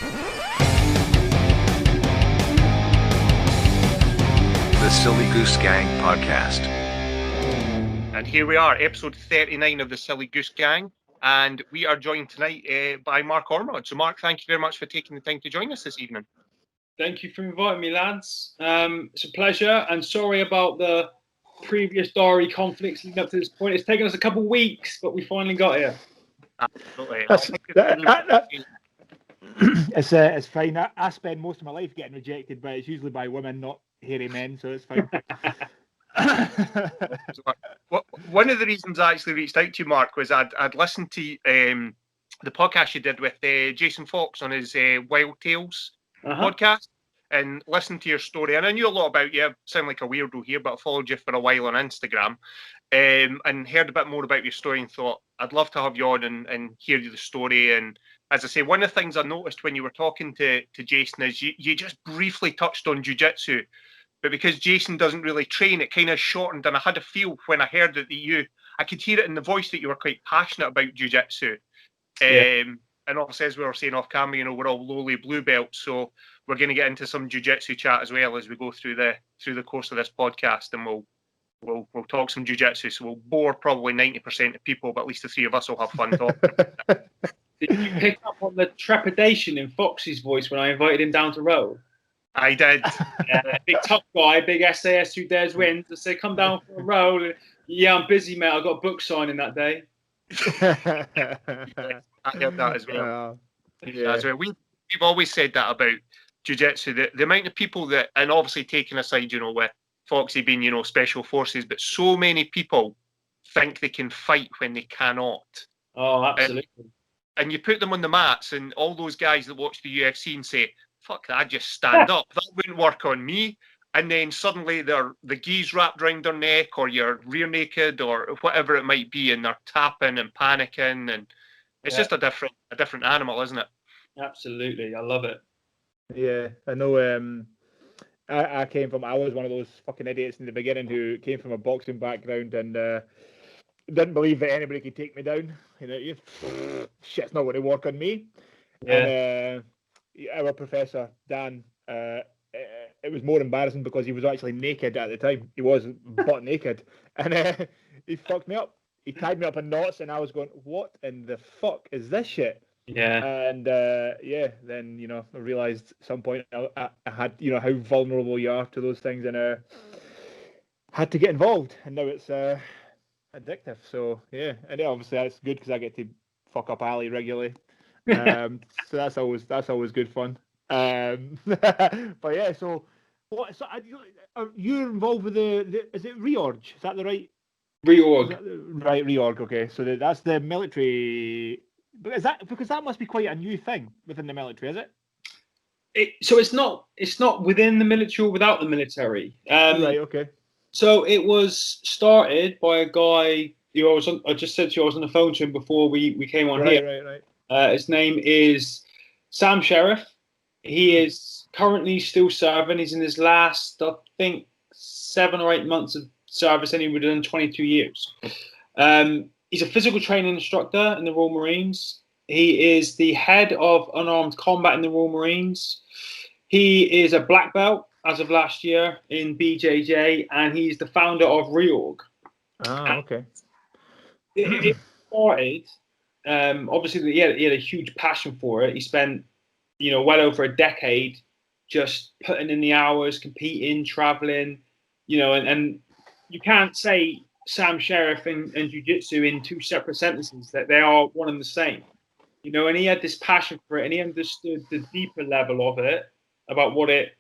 The Silly Goose Gang Podcast. And here we are, episode 39 of the Silly Goose Gang. And we are joined tonight by Mark Ormrod. So, Mark, thank you very much for taking the time to join us this evening. Thank you for inviting me, lads. It's a pleasure. And sorry about the previous diary conflicts leading up to this point. It's taken us a couple of weeks, but we finally got here. Absolutely. It's fine. I spend most of my life getting rejected, but it's usually by women, not hairy men, so it's fine. One of the reasons I actually reached out to you, Mark, was I'd listened to the podcast you did with Jason Fox on his Wild Tales podcast, and listened to your story. And I knew a lot about you. I sound like a weirdo here, but I followed you for a while on Instagram, and heard a bit more about your story and thought I'd love to have you on and hear you the story. And as I say, one of the things I noticed when you were talking to Jason is you just briefly touched on jiu-jitsu, but because Jason doesn't really train, it kind of shortened, and I had a feel when I heard it that I could hear it in the voice that you were quite passionate about jiu-jitsu. And obviously, as we were saying off camera, we're all lowly blue belts, so we're going to get into some jiu-jitsu chat as well as we go through the course of this podcast, and we'll talk some jiu-jitsu. So we'll bore probably 90% of people, but at least the three of us will have fun talking. Did you pick up on the trepidation in Fox's voice when I invited him down to row? I did. Big tough guy, big SAS who dares win. To say, come down for a row. Yeah, I'm busy, mate. I've got a book signing that day. I heard that as well. As well. We've always said that about jiu-jitsu. The amount of people that, and obviously taking aside, with Foxy being, special forces, but so many people think they can fight when they cannot. Oh, absolutely. And you put them on the mats, and all those guys that watch the UFC and say, fuck that, just stand up. That wouldn't work on me. And then suddenly the gis wrapped around their neck, or you're rear naked, or whatever it might be, and they're tapping and panicking, and it's just a different animal, isn't it? Absolutely, I love it. Yeah, I know. I was one of those fucking idiots in the beginning who came from a boxing background and didn't believe that anybody could take me down. Shit's not going to work on me. Yeah. And our professor Dan, it was more embarrassing because he was actually naked at the time. He was butt naked, and he fucked me up. He tied me up in knots, and I was going, "What in the fuck is this shit?" Yeah. And then I realised at some point I had how vulnerable you are to those things, and had to get involved. And now it's addictive. So yeah, and obviously that's good because I get to fuck up Ali regularly. So that's always good fun. But yeah, so what? So you're involved with is it reorg? Is that the right? Reorg. Right, reorg. Okay, so that's the military. But because that must be quite a new thing within the military, is it? So it's not within the military or without the military. Right. Okay. So it was started by a guy. I just said to you, I was on the phone to him before we came on here. Right. His name is Sam Sheriff. He is currently still serving. He's in his last, I think, 7 or 8 months of service, and he would have done 22 years. He's a physical training instructor in the Royal Marines. He is the head of unarmed combat in the Royal Marines. He is a black belt as of last year in BJJ, and he's the founder of Reorg. Oh, okay. It started. Obviously, he had a huge passion for it. He spent, well over a decade just putting in the hours, competing, traveling, and you can't say Sam Sheriff and jiu-jitsu in two separate sentences, that they are one and the same, and he had this passion for it, and he understood the deeper level of it, about what it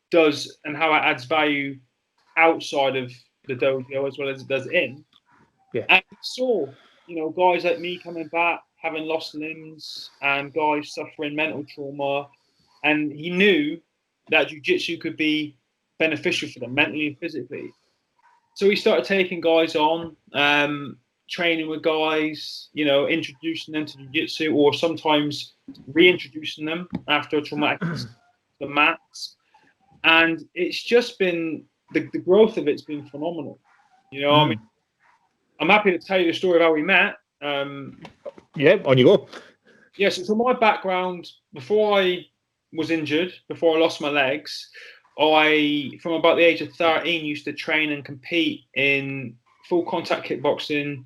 does and how it adds value outside of the dojo as well as it does in. Yeah. And he saw, guys like me coming back, having lost limbs, and guys suffering mental trauma. And he knew that jiu-jitsu could be beneficial for them mentally and physically. So he started taking guys on, training with guys, introducing them to jiu-jitsu, or sometimes reintroducing them after a traumatic the mats. And it's just been, the growth of it's been phenomenal. I mean, I'm happy to tell you the story of how we met. Yeah, on you go. Yes. So my background, before I was injured, before I lost my legs, from about the age of 13, used to train and compete in full contact kickboxing,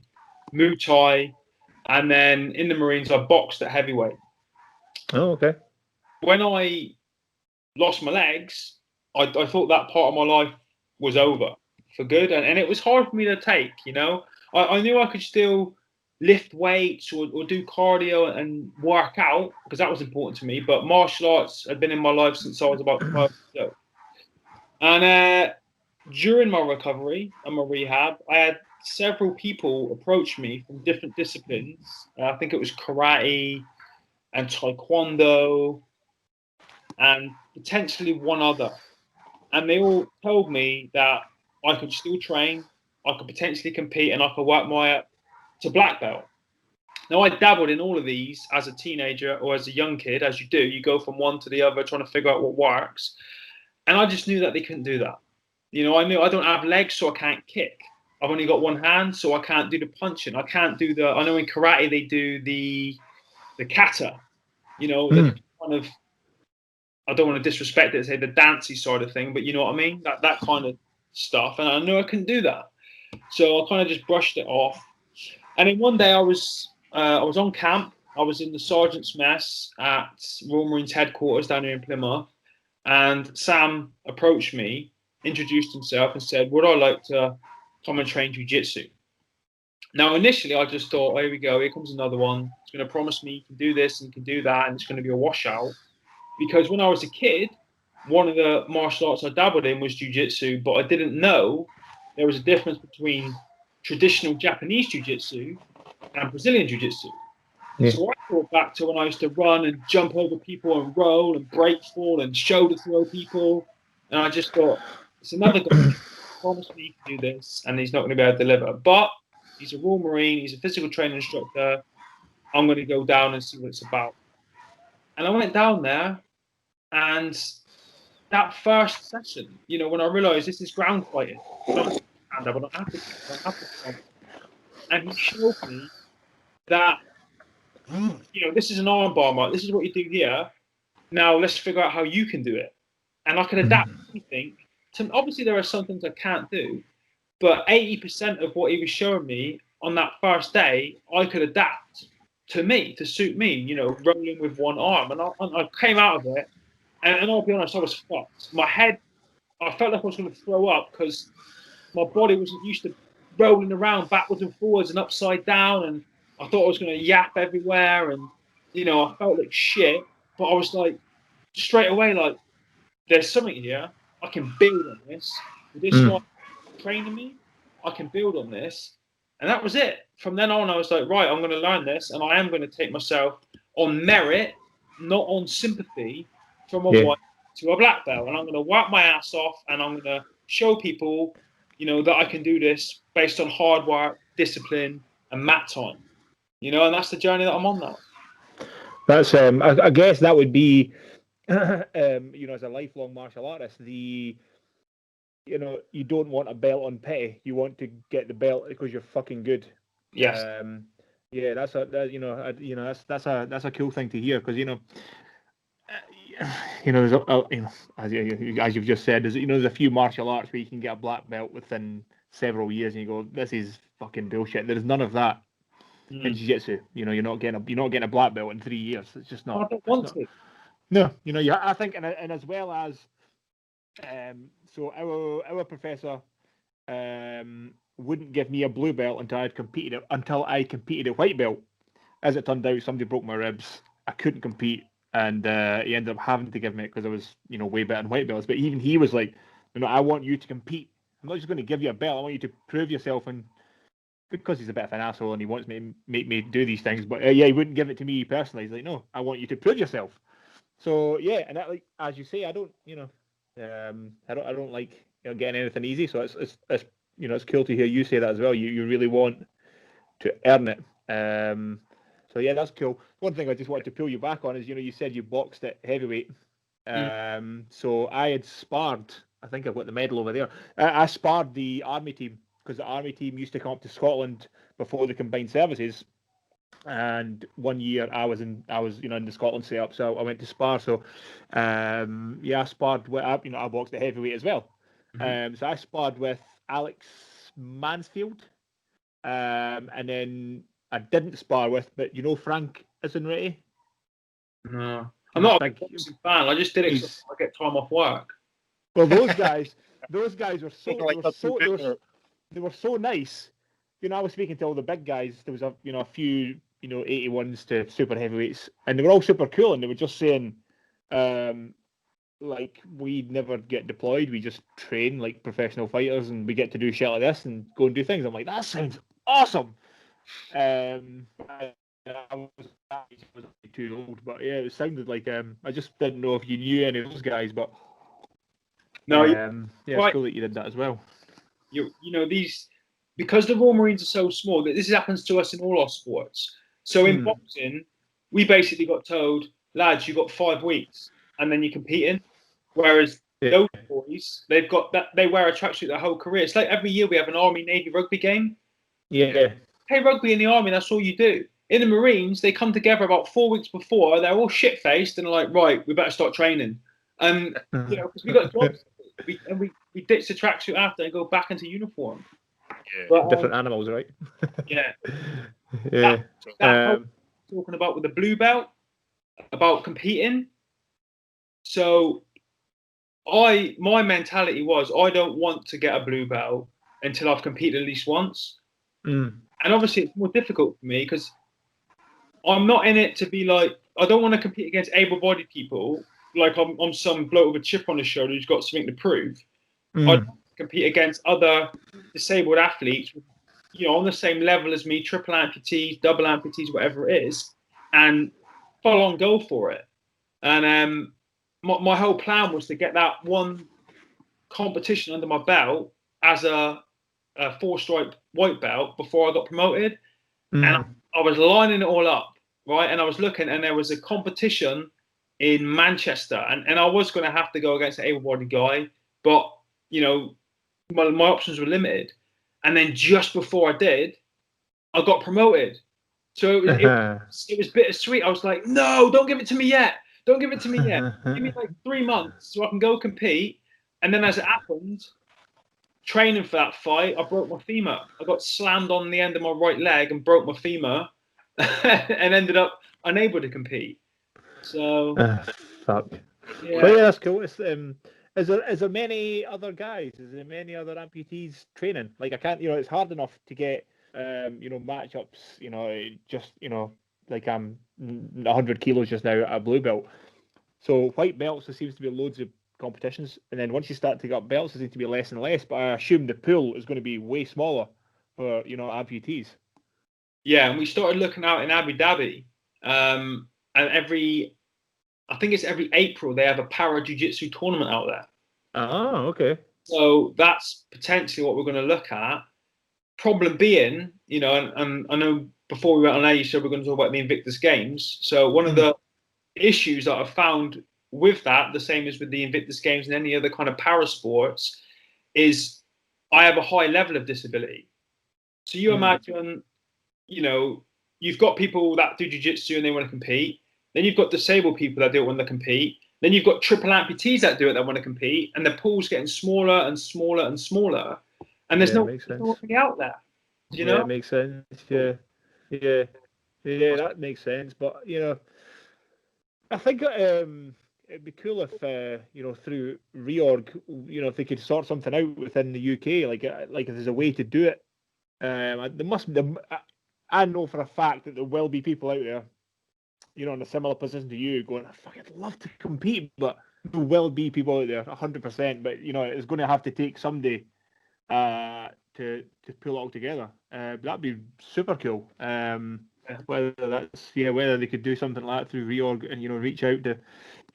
Muay Thai, and then in the Marines, I boxed at heavyweight. Oh, okay. When I lost my legs, I thought that part of my life was over for good, and it was hard for me to take. I knew I could still lift weights or do cardio and work out because that was important to me. But martial arts had been in my life since I was about 12 years old. And during my recovery and my rehab, I had several people approach me from different disciplines. I think it was karate and taekwondo and potentially one other. And they all told me that I could still train, I could potentially compete, and I could work my way up to black belt. Now, I dabbled in all of these as a teenager or as a young kid, as you do. You go from one to the other trying to figure out what works. And I just knew that they couldn't do that. I knew I don't have legs, so I can't kick. I've only got one hand, so I can't do the punching. I can't do I know in karate they do the kata, the kind of, I don't want to disrespect it, say the dancey side of thing, but you know what I mean? That kind of stuff. And I knew I couldn't do that. So I kind of just brushed it off. And then one day I was on camp. I was in the sergeant's mess at Royal Marines headquarters down here in Plymouth. And Sam approached me, introduced himself, and said, would I like to come and train jiu-jitsu? Now, initially, I just thought, here we go, here comes another one. It's going to promise me you can do this and you can do that, and it's going to be a washout. Because when I was a kid, one of the martial arts I dabbled in was jiu-jitsu, but I didn't know there was a difference between traditional Japanese jiu-jitsu and Brazilian jiu-jitsu. Yeah. So I thought back to when I used to run and jump over people and roll and break fall and shoulder throw people. And I just thought, it's another guy who promised me he can do this, and he's not going to be able to deliver. But he's a Royal Marine, he's a physical training instructor. I'm going to go down and see what it's about. And I went down there, and that first session, when I realised this is ground fighting, I don't have to stand. And he showed me that, this is an arm bar, Mark. This is what you do here. Now let's figure out how you can do it. And I can adapt anything. Obviously, there are some things I can't do, but 80% of what he was showing me on that first day, I could adapt to suit me, rolling with one arm. And I came out of it, and I'll be honest, I was fucked. My head, I felt like I was going to throw up because my body wasn't used to rolling around backwards and forwards and upside down, and I thought I was going to yap everywhere, and I felt like shit. But I was like, straight away, like, there's something here. I can build on this. With this guy training me, I can build on this. And that was it. From then on, I was like, right, I'm going to learn this, and I am going to take myself on merit, not on sympathy, from a white to a black belt. And I'm going to work my ass off, and I'm going to show people, that I can do this based on hard work, discipline, and mat time. And that's the journey that I'm on now. That's I guess that would be, as a lifelong martial artist, you don't want a belt on pay. You want to get the belt because you're fucking good. Yes. That's a cool thing to hear, because there's as you've just said, there's a few martial arts where you can get a black belt within several years, and you go, this is fucking bullshit. There's none of that in jiu-jitsu. You're not getting a black belt in 3 years. It's just not. I don't want to. No, I think, and as well as, so our professor wouldn't give me a blue belt until I competed at white belt. As it turned out, somebody broke my ribs. I couldn't compete, and he ended up having to give me it because I was, way better than white belts. But even he was like, I want you to compete. I'm not just going to give you a belt. I want you to prove yourself. And because he's a bit of an asshole and he wants me to make me do these things, but he wouldn't give it to me personally. He's like, no, I want you to prove yourself. So and that, like, as you say, I don't like getting anything easy. So it's cool to hear you say that as well. You really want to earn it. So that's cool. One thing I just wanted to pull you back on is, you said you boxed at heavyweight. So I had sparred. I think I've got the medal over there. I sparred the army team, because the army team used to come up to Scotland before the combined services, And 1 year I was in the Scotland setup, so I went to spar. So I sparred with, I boxed at heavyweight as well. So I sparred with Alex Mansfield, and then I didn't spar with, but Frank Isenretti? No, I'm not a boxing fan. I just did it because I get time off work. Well, those guys they were so nice. I was speaking to all the big guys. There was a few 81s to super heavyweights, and they were all super cool. And they were just saying, like, we never get deployed. We just train like professional fighters, and we get to do shit like this and go and do things. I'm like, that sounds awesome. I was too old, but yeah, it sounded like I just didn't know if you knew any of those guys, but no, it's cool that you did that as well. These, because the Royal Marines are so small, that this happens to us in all our sports. So in boxing, we basically got told, lads, you've got 5 weeks, and then you're competing. Whereas those boys, they wear a tracksuit their whole career. It's like every year we have an Army Navy rugby game. Yeah. Play rugby in the Army, that's all you do. In the Marines, they come together about 4 weeks before. They're all shit-faced and are like, right, we better start training. And because we got jobs, we ditch the tracksuit after and go back into uniform. Yeah. But, different animals, right? Yeah. Yeah. Talking about with the blue belt, about competing. So my mentality was, I don't want to get a blue belt until I've competed at least once. And obviously it's more difficult for me because I'm not in it to be like, I don't want to compete against able-bodied people like I'm some bloke with a chip on his shoulder who's got something to prove. I compete against other disabled athletes, on the same level as me, triple amputees, double amputees, whatever it is, and full on go for it. And my whole plan was to get that one competition under my belt as a 4-stripe white belt before I got promoted. And I was lining it all up, right? And I was looking, and there was a competition in Manchester, and I was going to have to go against an able-bodied guy, but my options were limited. And then just before I did, I got promoted. So it was bittersweet. I was like, no, don't give it to me yet. Don't give it to me yet. Give me like 3 months so I can go compete. And then as it happened, training for that fight, I broke my femur. I got slammed on the end of my right leg and broke my femur and ended up unable to compete. So fuck. Yeah. But yeah, that's cool. It's, is there many other guys? Is there many other amputees training? Like, I can't, it's hard enough to get matchups, like I'm 100 kilos just now at a blue belt. So white belts, there seems to be loads of competitions, and then once you start to get up belts, there seems to be less and less. But I assume the pool is going to be way smaller for amputees. Yeah, and we started looking out in Abu Dhabi, and I think it's every April they have a para jiu-jitsu tournament out there. Oh, okay. So that's potentially what we're going to look at. Problem being, and I know before we went on air, you said we're going to talk about the Invictus Games. So one of the issues that I've found with that, the same as with the Invictus Games and any other kind of para sports, is I have a high level of disability. So you imagine, you've got people that do jiu-jitsu and they want to compete. Then you've got disabled people that do it when they compete. Then you've got triple amputees that do it that want to compete. And the pool's getting smaller and smaller and smaller. And there's nobody out there. Do you know? Yeah, it makes sense. Yeah, that makes sense. But, I think it'd be cool if, through reorg, if they could sort something out within the UK, like if there's a way to do it. I know for a fact that there will be people out there, in a similar position to you, going, I'd love to compete, but there will be people out there, 100%. But it's going to have to take somebody to pull it all together. That'd be super cool. Whether they could do something like that through reorg and reach out to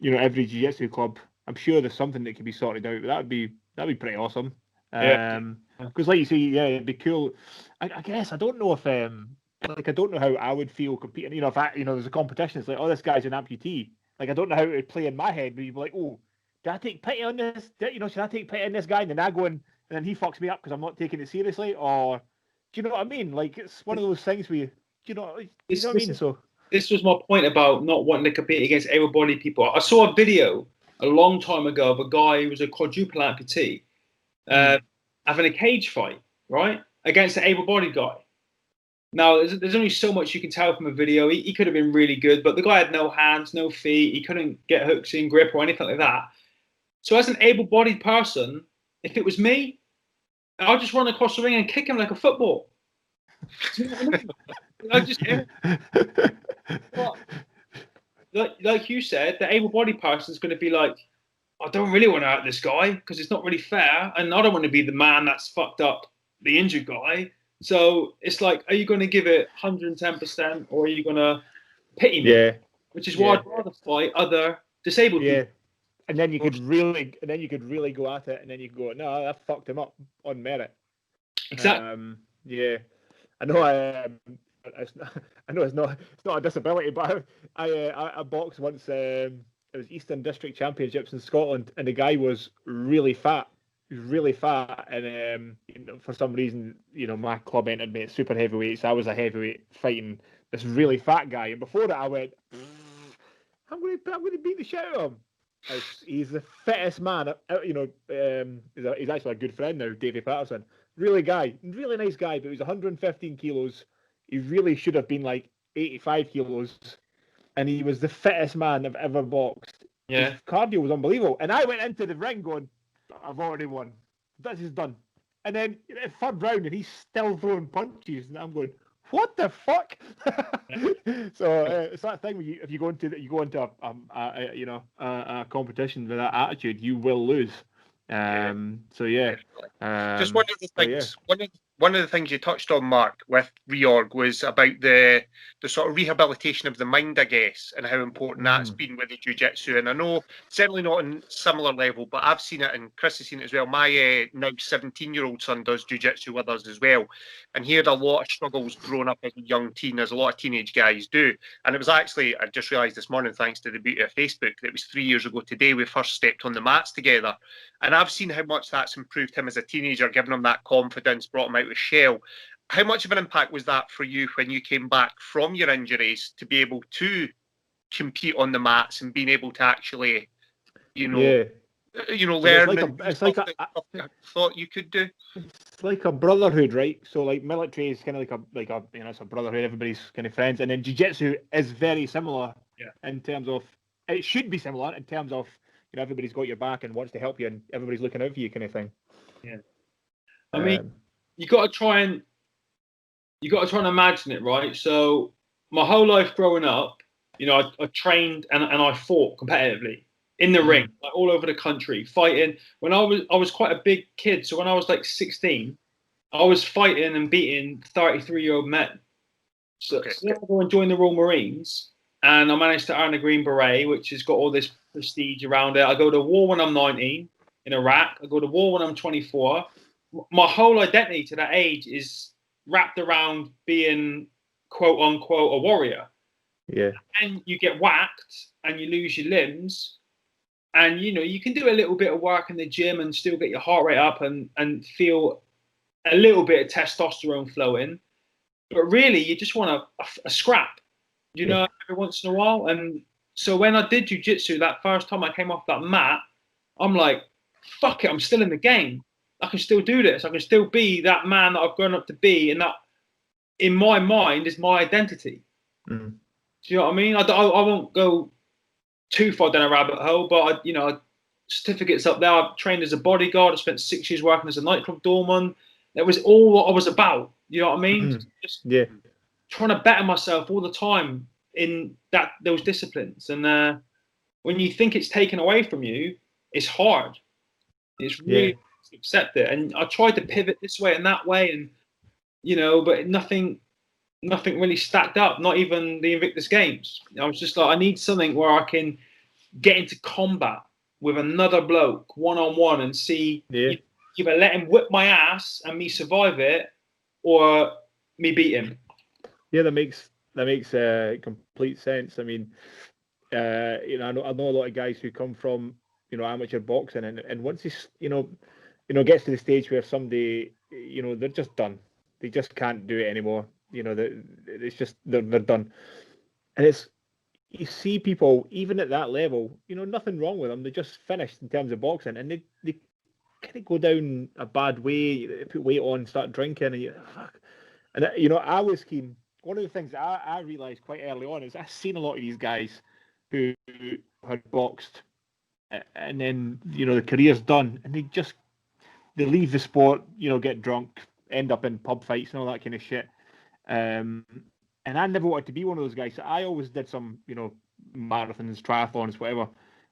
every jiu-jitsu club. I'm sure there's something that could be sorted out, but that'd be pretty awesome. Because like you say, it'd be cool. I guess I don't know if I don't know how I would feel competing. If there's a competition, it's like, oh, this guy's an amputee. Like, I don't know how it would play in my head, but you'd be like, oh, did I take pity on this? Should I take pity on this guy? And then I go in, and then he fucks me up because I'm not taking it seriously. Or, do you know what I mean? Like, it's one of those things where you know what This- I this mean? is- So This was my point about not wanting to compete against able-bodied people. I saw a video a long time ago of a guy who was a quadruple amputee having a cage fight, right, against an able-bodied guy. Now, there's only so much you can tell from a video. He could have been really good, but the guy had no hands, no feet. He couldn't get hooks in grip or anything like that. So as an able-bodied person, if it was me, I'll just run across the ring and kick him like a football. Do you know what I mean? I just, like you said, the able-bodied person is going to be like, I don't really want to hurt this guy because it's not really fair, and I don't want to be the man that's fucked up the injured guy. So it's like, are you going to give it 110%, or are you going to pity me? yeah, Which is why I'd rather fight other disabled people. and then you could really go at it, and then you could go, no, that fucked him up on merit. Exactly. Yeah, I know. I know it's not a disability, but I boxed once. It was Eastern District Championships in Scotland, and the guy was really fat. He was really fat, and for some reason, my club entered me at super heavyweight, so I was a heavyweight fighting this really fat guy. And before that, I went, I'm going to beat the shit out of him. He's the fittest man. He's actually a good friend now, Davey Patterson. Really nice guy, but he was 115 kilos. He really should have been like 85 kilos, and he was the fittest man I've ever boxed. Yeah. His cardio was unbelievable, and I went into the ring going, I've already won. This is done. And then third round, and he's still throwing punches, and I'm going, what the fuck? So it's that thing where if you go into a competition with that attitude, you will lose. So yeah. Just one of the things. One of the things you touched on, Mark, with reorg was about the sort of rehabilitation of the mind, I guess, and how important that's been with the jiu-jitsu. And I know certainly not on similar level, but I've seen it, and Chris has seen it as well. My now 17-year-old son does jiu-jitsu with us as well, and he had a lot of struggles growing up as a young teen, as a lot of teenage guys do. And it was actually, I just realised this morning, thanks to the beauty of Facebook, that it was 3 years ago today we first stepped on the mats together. And I've seen how much that's improved him as a teenager, given him that confidence, brought him out with shell. How much of an impact was that for you when you came back from your injuries to be able to compete on the mats and being able to actually, learn? It's like I thought you could do. It's like a brotherhood, right? So like military is kind of like a it's a brotherhood. Everybody's kind of friends, and then jiu-jitsu is very similar in terms of it should be similar in terms of everybody's got your back and wants to help you, and everybody's looking out for you, kind of thing. Yeah, I mean, you got to try and imagine it, right? So my whole life growing up, I trained and I fought competitively in the ring, like all over the country, fighting. When I was quite a big kid, so when I was like 16, I was fighting and beating 33-year-old men. So then I go and join the Royal Marines, and I managed to earn a Green Beret, which has got all this prestige around it. I go to war when I'm 19 in Iraq. I go to war when I'm 24. My whole identity to that age is wrapped around being quote unquote a warrior. Yeah. And you get whacked and you lose your limbs. And you can do a little bit of work in the gym and still get your heart rate up and feel a little bit of testosterone flowing. But really you just want a scrap, every once in a while. And so when I did jiu-jitsu that first time I came off that mat, I'm like, fuck it, I'm still in the game. I can still do this. I can still be that man that I've grown up to be, and that, in my mind, is my identity. Do you know what I mean? I won't go too far down a rabbit hole, but certificates up there. I've trained as a bodyguard. I spent 6 years working as a nightclub doorman. That was all what I was about. You know what I mean? Just trying to better myself all the time in those disciplines. And when you think it's taken away from you, it's hard. It's really hard to accept it. And I tried to pivot this way and that way, and but nothing really stacked up. Not even the Invictus Games. I was just like, I need something where I can get into combat with another bloke one-on-one and see either let him whip my ass and me survive it, or me beat him. Yeah, that makes complete sense. I mean, I know a lot of guys who come from amateur boxing, and once he's gets to the stage where somebody they're just done, they just can't do it anymore. you know, it's just they're done. And it's, you see people even at that level, you know, nothing wrong with them. They just finished in terms of boxing, and they kind of go down a bad way. They put weight on, start drinking, and you fuck. And you know, I was keen. One of the things I realised quite early on is I've seen a lot of these guys who had boxed, and then you know the career's done, and they leave the sport, you know, get drunk, end up in pub fights and all that kind of shit. And I never wanted to be one of those guys. So I always did some, you know, marathons, triathlons, whatever.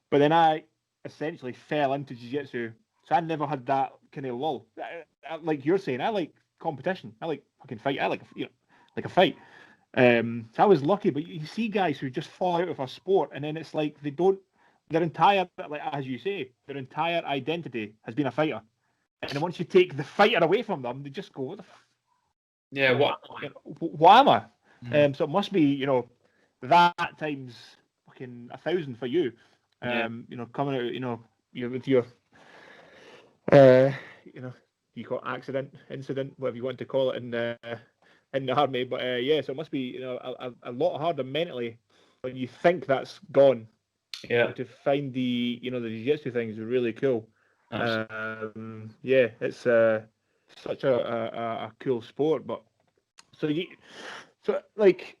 But then I essentially fell into jiu-jitsu. So I never had that kind of lull. Like you're saying, I like competition. I like fucking fight. I like, you know, like a fight. So I was lucky. But you see guys who just fall out of a sport, and then it's like they don't. Their entire, like as you say, their entire identity has been a fighter. And then once you take the fighter away from them, they just go, "What the Yeah, what am I?" So it must be, you know, that times fucking 1,000 for you. You know, coming out, you know, with your, you know, you call it incident, whatever you want to call it in the army. But yeah, so it must be, you know, a lot harder mentally when you think that's gone. Yeah. To find the, you know, the jiu-jitsu thing is really cool. Yeah, it's such a cool sport. But so like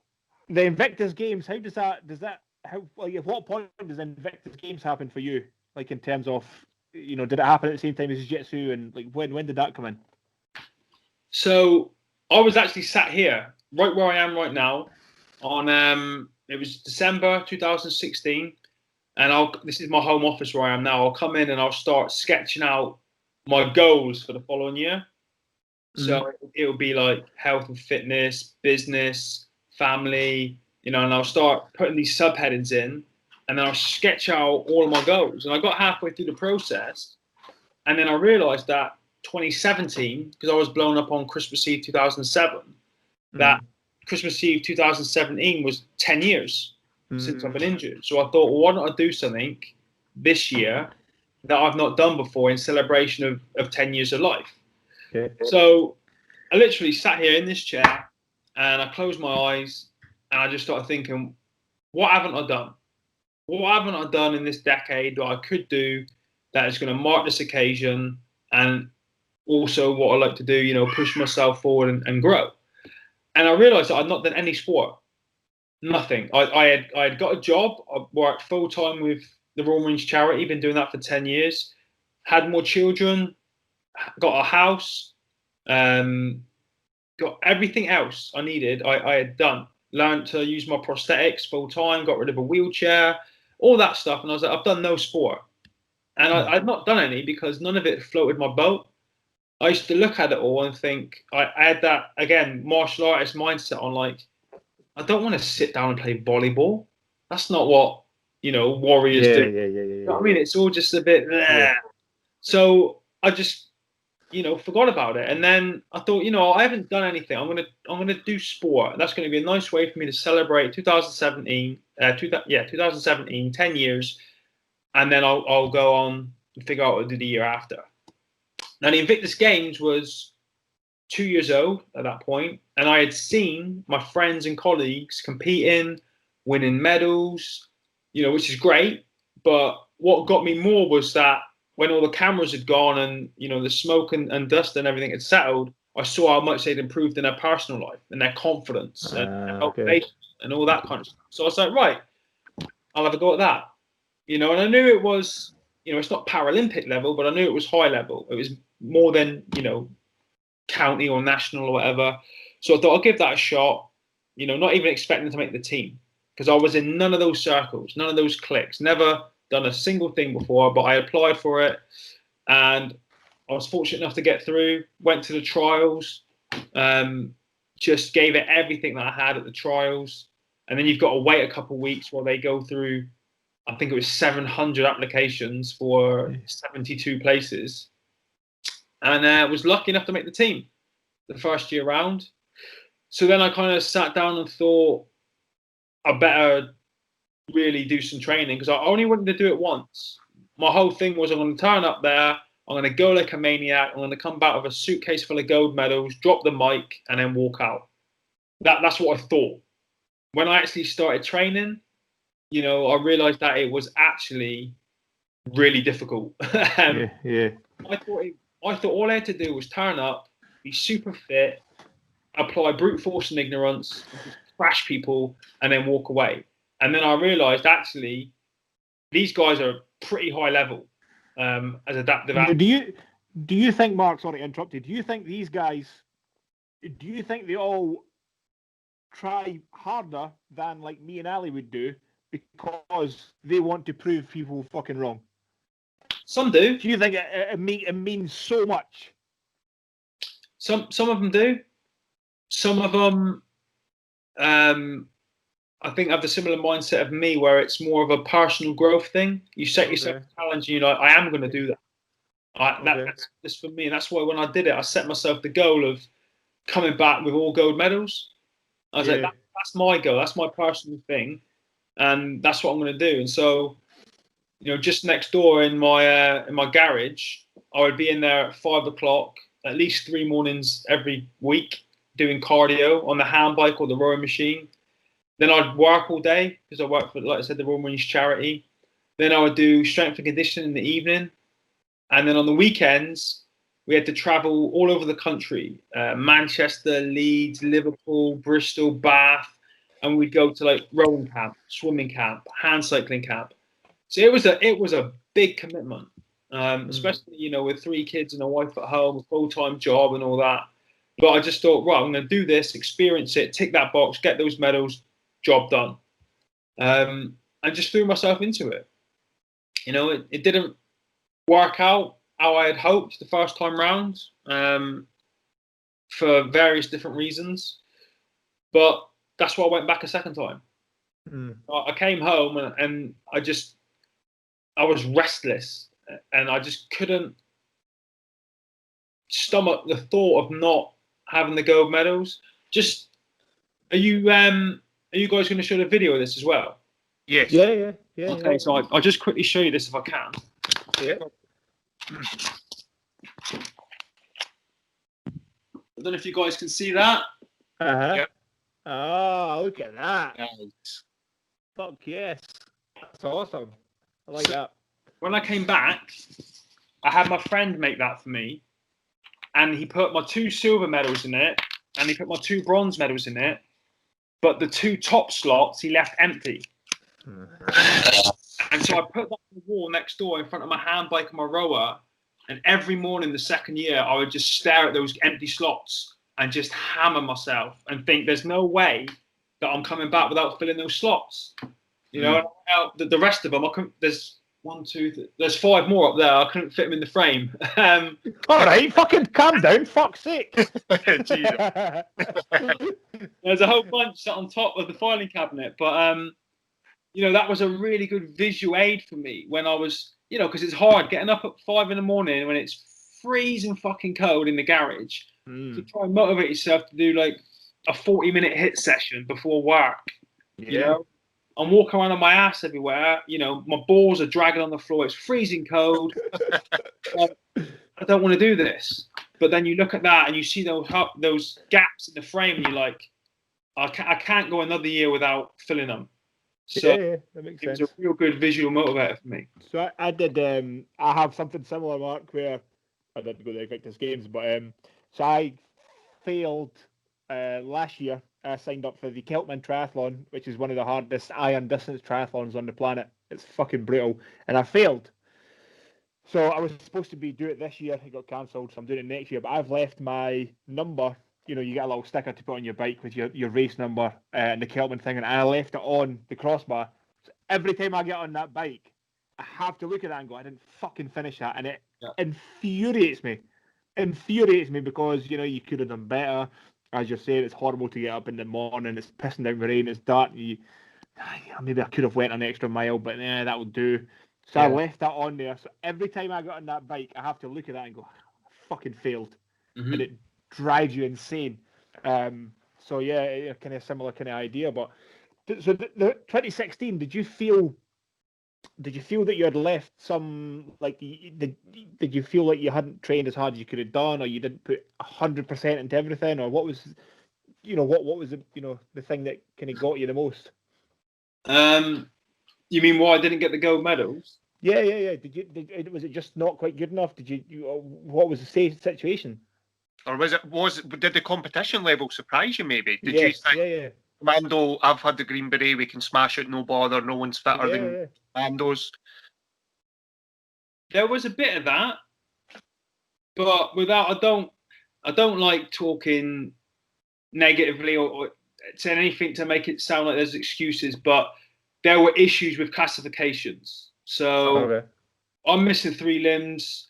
the Invictus Games, how does that how, like, at what point does Invictus Games happen for you? Like in terms of, you know, did it happen at the same time as jiu-jitsu, and like when did that come in? So I was actually sat here, right where I am right now, on it was December 2016. And this is my home office where I am now. I'll come in and I'll start sketching out my goals for the following year. So it'll be like health and fitness, business, family, you know, and I'll start putting these subheadings in, and then I'll sketch out all of my goals. And I got halfway through the process, and then I realized that 2017, because I was blown up on Christmas Eve 2007, that Christmas Eve 2017 was 10 years. Since I've been injured. So I thought, well, why don't I do something this year that I've not done before in celebration of 10 years of life? Okay. So I literally sat here in this chair and I closed my eyes and I just started thinking, what haven't I done? What haven't I done in this decade that I could do that is going to mark this occasion, and also what I like to do, you know, push myself forward and grow. And I realized that I'd not done any sport. Nothing. I had got a job. I worked full time with the Royal Marines charity. Been doing that for 10 years. Had more children. Got a house. Got everything else I needed. I had done. Learned to use my prosthetics full time. Got rid of a wheelchair. All that stuff. And I was like, I've done no sport. And I'd not done any because none of it floated my boat. I used to look at it all and think, I had that, again, martial artist mindset on, like, I don't want to sit down and play volleyball. That's not what, you know, warriors do. Yeah. You know what I mean? It's all just a bit there. So I just, you know, forgot about it. And then I thought, you know, I haven't done anything. I'm gonna do sport. That's going to be a nice way for me to celebrate 2017. 2017, 10 years, and then I'll go on and figure out what to do the year after. Now the Invictus Games was 2 years old at that point, and I had seen my friends and colleagues competing, winning medals, you know, which is great. But what got me more was that when all the cameras had gone and, you know, the smoke and dust and everything had settled, I saw how much they'd improved in their personal life and their confidence and motivation and all that kind of stuff. So I was like, right, I'll have a go at that. You know, and I knew it was, you know, it's not Paralympic level, but I knew it was high level. It was more than, you know, county or national or whatever. So I thought I'll give that a shot, you know, not even expecting to make the team, because I was in none of those circles, none of those cliques, never done a single thing before, but I applied for it and I was fortunate enough to get through, went to the trials, just gave it everything that I had at the trials. And then you've got to wait a couple of weeks while they go through, I think it was 700 applications for 72 places. And was lucky enough to make the team the first year round. So then I kind of sat down and thought, I better really do some training, because I only wanted to do it once. My whole thing was, I'm going to turn up there, I'm going to go like a maniac, I'm going to come back with a suitcase full of gold medals, drop the mic, and then walk out. That's what I thought. When I actually started training, you know, I realised that it was actually really difficult. Yeah. I thought all I had to do was turn up, be super fit, apply brute force and ignorance, and just crash people, and then walk away. And then I realised actually these guys are pretty high level as adaptive athletes. Do you think, Mark? Sorry to interrupt you. Do you think these guys? Do you think they all try harder than like me and Ali would do because they want to prove people fucking wrong? Some do. Do you think it means so much? Some of them do. Some of them, I think, have the similar mindset of me, where it's more of a personal growth thing. You set yourself a challenge, and you're like, I am going to do that. That's for me, and that's why when I did it, I set myself the goal of coming back with all gold medals. I was like, that's my goal. That's my personal thing, and that's what I'm going to do. And so, you know, just next door in my garage, I would be in there at 5 o'clock, at least 3 mornings every week, doing cardio on the hand bike or the rowing machine. Then I'd work all day because I work for, like I said, the Royal Marines charity. Then I would do strength and conditioning in the evening, and then on the weekends we had to travel all over the country: Manchester, Leeds, Liverpool, Bristol, Bath, and we'd go to like rowing camp, swimming camp, hand cycling camp. So it was a big commitment, especially, you know, with 3 kids and a wife at home, a full-time job and all that. But I just thought, right, I'm going to do this, experience it, tick that box, get those medals, job done. And just threw myself into it. You know, it didn't work out how I had hoped the first time round, for various different reasons. But that's why I went back a second time. I came home and I was restless, and I just couldn't stomach the thought of not having the gold medals. Just, are you guys going to show the video of this as well? Yes. Yeah. Okay, so I'll just quickly show you this if I can. Yeah. I don't know if you guys can see that. Yep. Oh, look at that. Nice. Fuck yes. That's awesome. I like that. When I came back, I had my friend make that for me, and he put my 2 silver medals in it, and he put my 2 bronze medals in it, but the 2 top slots he left empty. And so I put that on the wall next door in front of my hand bike and my rower, and every morning the second year I would just stare at those empty slots and just hammer myself and think there's no way that I'm coming back without filling those slots. You know, the rest of them, there's 1, 2, 3, there's 5 more up there. I couldn't fit them in the frame. All right, fucking calm down, fuck's sake. There's a whole bunch sat on top of the filing cabinet, but you know, that was a really good visual aid for me when I was, you know, because it's hard getting up at 5 in the morning when it's freezing fucking cold in the garage to try and motivate yourself to do like a 40-minute hit session before work. You know, I'm walking around on my ass everywhere. You know, my balls are dragging on the floor. It's freezing cold. I don't want to do this. But then you look at that and you see those gaps in the frame, and you're like, I can't go another year without filling them. So that makes it sense. was a real good visual motivator for me. So I did. I have something similar, Mark, where I didn't go to the Invictus Games, but so I failed last year. I signed up for the Keltman Triathlon, which is one of the hardest iron distance triathlons on the planet. It's fucking brutal, and I failed. So I was supposed to do it this year. It got cancelled, so I'm doing it next year. But I've left my number. You know, you get a little sticker to put on your bike with your race number and the Keltman thing, and I left it on the crossbar. So every time I get on that bike, I have to look at that and go, I didn't fucking finish that, and it infuriates me. Infuriates me because, you know, you could have done better. As you're saying, it's horrible to get up in the morning. It's pissing down rain. It's dark. Maybe I could have went an extra mile, but that will do. So I left that on there. So every time I got on that bike, I have to look at that and go, I fucking failed. And it drives you insane. So yeah, kind of similar kind of idea. But so the 2016, did you feel that you had left some, like, did you feel like you hadn't trained as hard as you could have done, or you didn't put 100% into everything, or what was what was the the thing that kind of got you the most? You mean why I didn't get the gold medals? Yeah. Was it just not quite good enough? What was the situation? Or did the competition level surprise you? Maybe did you Yes. think, Commando, I've had the green beret, we can smash it, no bother, no one's fitter than Commandos? There was a bit of that, but I don't like talking negatively or saying anything to make it sound like there's excuses, but there were issues with classifications. So I'm missing 3 limbs,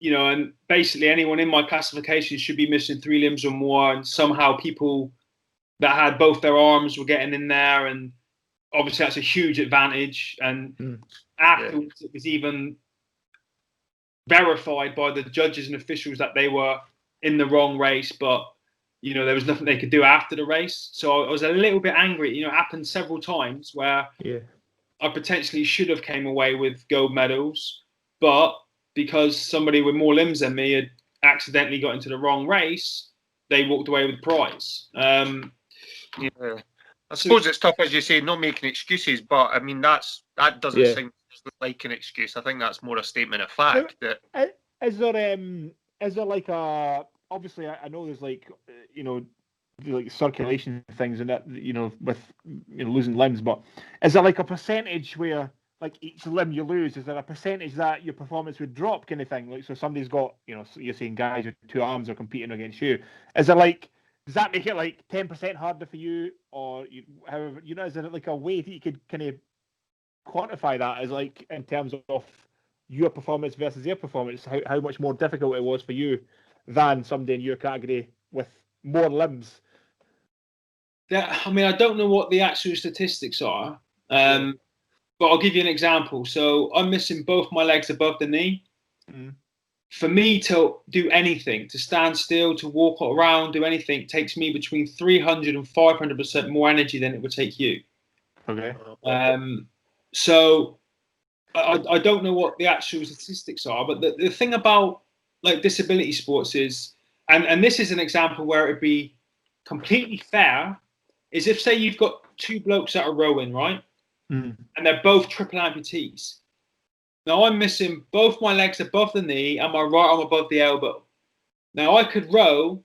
and basically anyone in my classification should be missing 3 limbs or more, and somehow people that had both their arms were getting in there, and obviously that's a huge advantage. And afterwards it was even verified by the judges and officials that they were in the wrong race, but there was nothing they could do after the race. So I was a little bit angry. It happened several times where I potentially should have came away with gold medals, but because somebody with more limbs than me had accidentally got into the wrong race, they walked away with the prize. I suppose it's tough, as you say, not making excuses, but I mean that doesn't seem like an excuse. I think that's more a statement of fact. Is there like a, obviously I know there's like like circulation things and that with losing limbs, but is there like a percentage where like each limb you lose, is there a percentage that your performance would drop, kind of thing? Like, so somebody's got, so you're saying guys with 2 arms are competing against you, is there like, does that make it like 10% harder for you, or however, is there like a way that you could kind of quantify that as like in terms of your performance versus their performance, how much more difficult it was for you than somebody in your category with more limbs? I mean, I don't know what the actual statistics are, but I'll give you an example. So I'm missing both my legs above the knee. For me to do anything, to stand still, to walk around, do anything, takes me between 300 and 500% more energy than it would take you. Okay. So I don't know what the actual statistics are, but the thing about like disability sports is, and this is an example where it'd be completely fair, is if say you've got 2 blokes that are rowing, right? And they're both triple amputees. Now I'm missing both my legs above the knee and my right arm above the elbow. Now I could row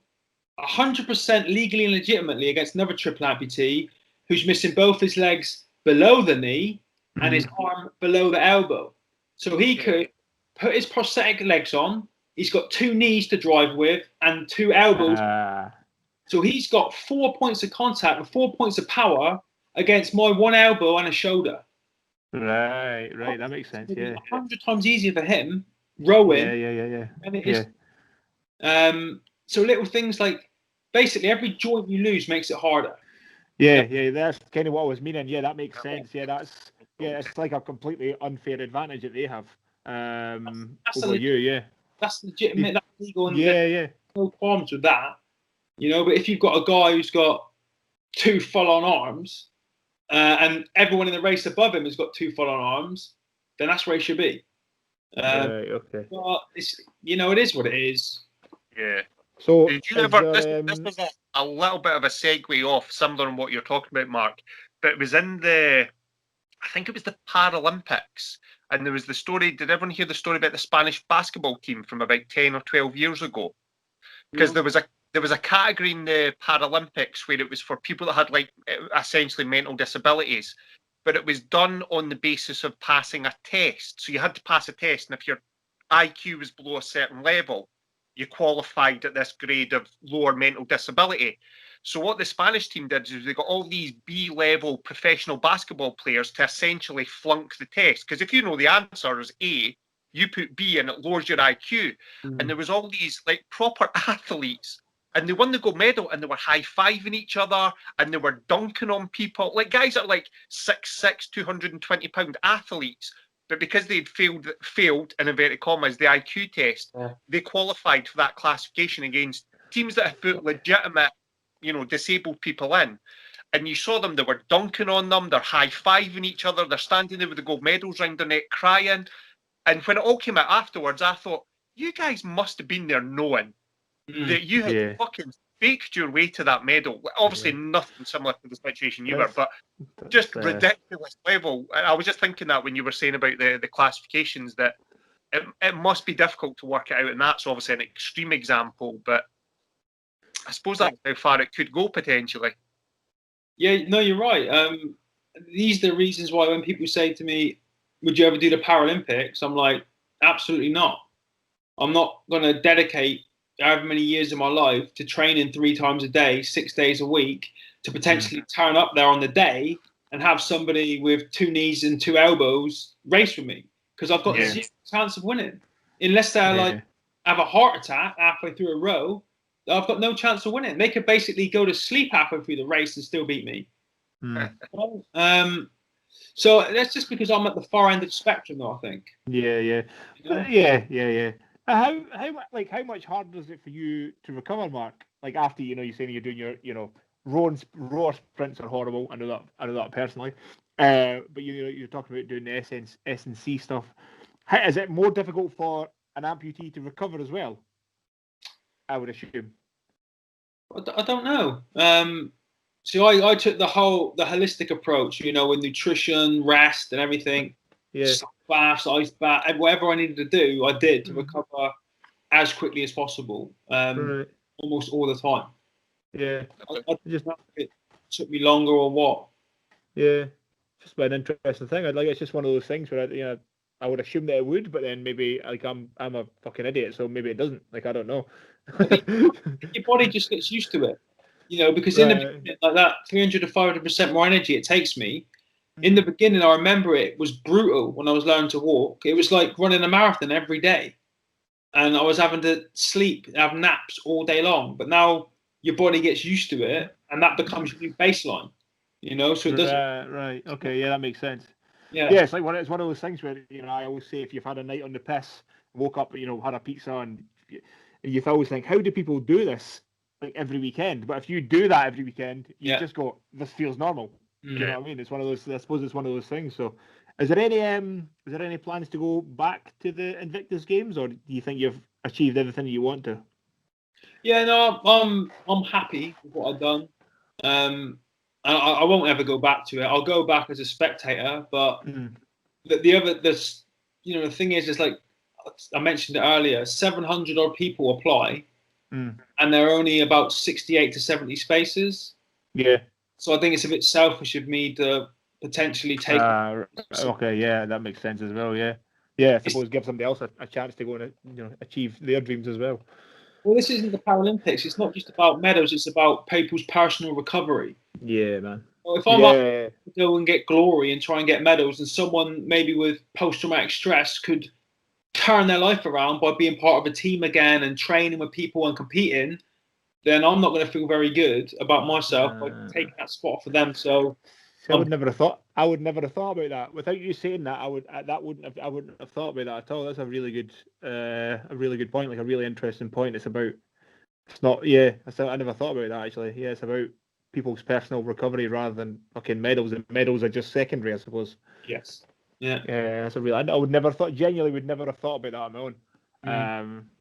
100% legally and legitimately against another triple amputee who's missing both his legs below the knee and his arm below the elbow. So he could put his prosthetic legs on. He's got 2 knees to drive with and 2 elbows. So he's got 4 points of contact and 4 points of power against my 1 elbow and a shoulder. Right, that makes sense. 100 times easier for him rowing. Yeah. And it is. So little things like basically every joint you lose makes it harder. Yeah, that's kind of what I was meaning. Yeah, that makes sense. Yeah, it's like a completely unfair advantage that they have over you. Yeah, that's legitimate. That's legal. And no problems with that. But if you've got a guy who's got 2 full-on arms, and everyone in the race above him has got 2 full-on arms, then that's where he should be. Okay. But it's, it is what it is. Yeah. So did you ever? This was a little bit of a segue off, similar on what you're talking about, Mark. But it was in I think it was the Paralympics, and there was the story. Did everyone hear the story about the Spanish basketball team from about 10 or 12 years ago? Because there was a category in the Paralympics where it was for people that had like essentially mental disabilities, but it was done on the basis of passing a test. So you had to pass a test, and if your IQ was below a certain level, you qualified at this grade of lower mental disability. So what the Spanish team did is they got all these B-level professional basketball players to essentially flunk the test. Because if you know the answer is A, you put B and it lowers your IQ. And there was all these like proper athletes, and they won the gold medal, and they were high-fiving each other, and they were dunking on people. Like guys that are like 6'6", 220-pound athletes. But because they'd failed in inverted commas the IQ test, they qualified for that classification against teams that had put legitimate, disabled people in. And you saw them; they were dunking on them, they're high-fiving each other, they're standing there with the gold medals round their neck, crying. And when it all came out afterwards, I thought, you guys must have been there knowing that you had fucking faked your way to that medal. Obviously, nothing similar to the situation you were, but just ridiculous level. I was just thinking that when you were saying about the classifications, that it must be difficult to work it out, and that's obviously an extreme example, but I suppose that's how far it could go potentially. Yeah, no, you're right. These are the reasons why when people say to me, would you ever do the Paralympics? I'm like, absolutely not. I'm not going to dedicate however many years of my life to training 3 times a day, 6 days a week, to potentially turn up there on the day and have somebody with 2 knees and 2 elbows race with me, because I've got zero chance of winning. Unless they're like have a heart attack halfway through a row, I've got no chance of winning. They could basically go to sleep halfway through the race and still beat me. So that's just because I'm at the far end of the spectrum, though, I think. Yeah. How much harder is it for you to recover, Mark? Like after you're saying you're doing your raw sprints are horrible. I know that personally. But you're talking about doing the S&C stuff. Is it more difficult for an amputee to recover as well? I would assume. I don't know. So I took the holistic approach, with nutrition, rest, and everything. Yeah. Baths, ice bath, whatever I needed to do, I did to recover as quickly as possible. Almost all the time. Yeah. I just know if it took me longer or what. Yeah. Just an interesting thing. It's just one of those things where I would assume that it would, but then maybe I'm a fucking idiot, so maybe it doesn't. I don't know. Your body just gets used to it, because in the beginning, like that 300 to 500% more energy it takes me. In the beginning, I remember it was brutal when I was learning to walk. It was like running a marathon every day, and I was having to sleep, have naps all day long. But now your body gets used to it, and that becomes your new baseline. So it doesn't. Right. Okay. Yeah, that makes sense. Yeah. Yeah, it's one of those things where I always say if you've had a night on the piss, woke up, had a pizza, and you always think, how do people do this like every weekend? But if you do that every weekend, you just go, this feels normal. You know what I mean? It's one of those. I suppose it's one of those things. So, is there any plans to go back to the Invictus Games, or do you think you've achieved everything you want to? Yeah, no, I'm happy with what I've done. I won't ever go back to it. I'll go back as a spectator, but the thing is like I mentioned it earlier, 700 odd people apply, and there are only about 68 to 70 spaces. Yeah. So I think it's a bit selfish of me to potentially take. Okay, yeah, that makes sense as well. Yeah, I suppose give somebody else a chance to go and achieve their dreams as well. Well, this isn't the Paralympics. It's not just about medals. It's about people's personal recovery. Yeah, man. Well, if I'm up to go and get glory and try and get medals, and someone maybe with post-traumatic stress could turn their life around by being part of a team again and training with people and competing, then I'm not going to feel very good about myself by taking that spot for them. So I would never have thought about that. Without you saying that, I wouldn't have thought about that at all. That's a really good point, like a really interesting point. I never thought about that actually. Yeah, it's about people's personal recovery rather than fucking medals, and medals are just secondary, I suppose. Yes. Yeah. Yeah, that's a real. I would never thought. Genuinely, would never have thought about that on my own.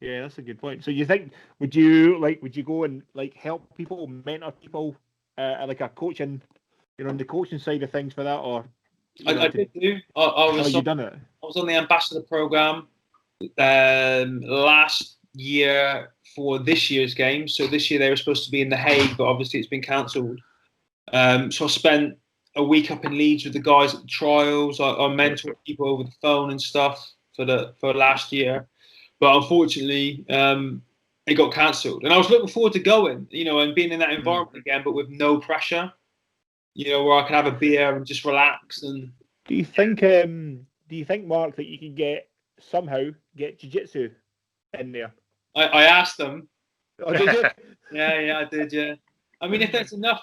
Yeah, that's a good point. So you think would you go and like help people, mentor people, like a coaching, on the coaching side of things for that, or I did do. I was on the ambassador program last year for this year's game. So this year they were supposed to be in The Hague, but obviously it's been cancelled. So I spent a week up in Leeds with the guys at the trials. I mentored people over the phone and stuff for last year. But unfortunately, it got cancelled. And I was looking forward to going, and being in that environment again, but with no pressure, where I can have a beer and just relax. And do you think, Mark, that you can somehow get jiu-jitsu in there? I asked them. Oh, did you? Yeah, I did. Yeah. I mean, if there's enough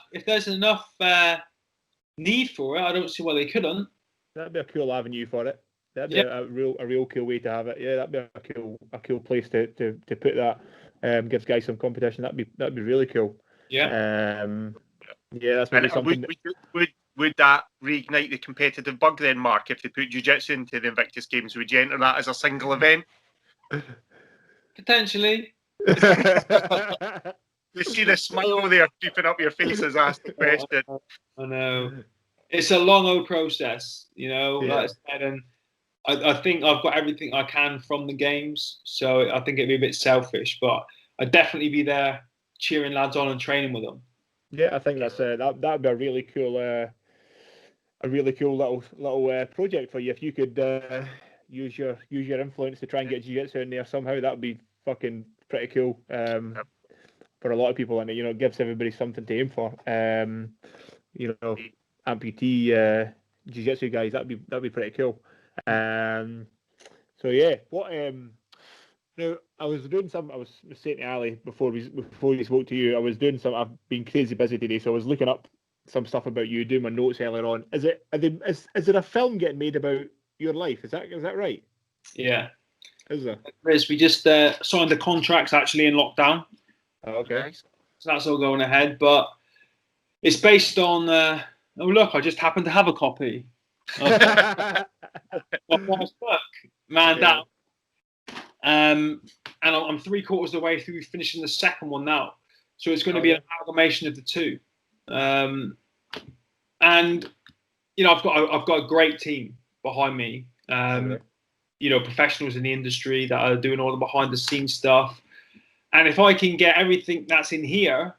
need for it, I don't see why they couldn't. That'd be a cool avenue for it. That'd be a real cool way to have it. Yeah, that'd be a cool place to put that. Gives guys some competition. That'd be really cool. Yeah. Yeah, that's maybe something. Would that reignite the competitive bug then, Mark? If they put jiu-jitsu into the Invictus Games, would you enter that as a single event? Potentially. You see the smile there creeping up your face as I asked the question. I know. It's a long old process, you know, like I said, and I think I've got everything I can from the games, so I think it'd be a bit selfish, but I'd definitely be there cheering lads on and training with them. Yeah, I think that's that'd be a really cool little project for you if you could use your influence to try and get jiu-jitsu in there somehow. That would be fucking pretty cool for a lot of people, and it gives everybody something to aim for. Amputee jiu-jitsu guys, that'd be pretty cool. So yeah, what now I was doing some. I was saying to Ali before we spoke to you. I was doing some. I've been crazy busy today, so I was looking up some stuff about you, doing my notes earlier on. Is there a film getting made about your life? Is that right? Yeah. Is there? We just signed the contracts actually in lockdown. Oh, okay. Nice. So that's all going ahead, but it's based on. Oh look, I just happen to have a copy. My first book, Man Down. And I'm 3/4 of the way through finishing the second one now, so it's going to be an amalgamation of the two. And I've got a great team behind me. Professionals in the industry that are doing all the behind the scenes stuff. And if I can get everything that's in here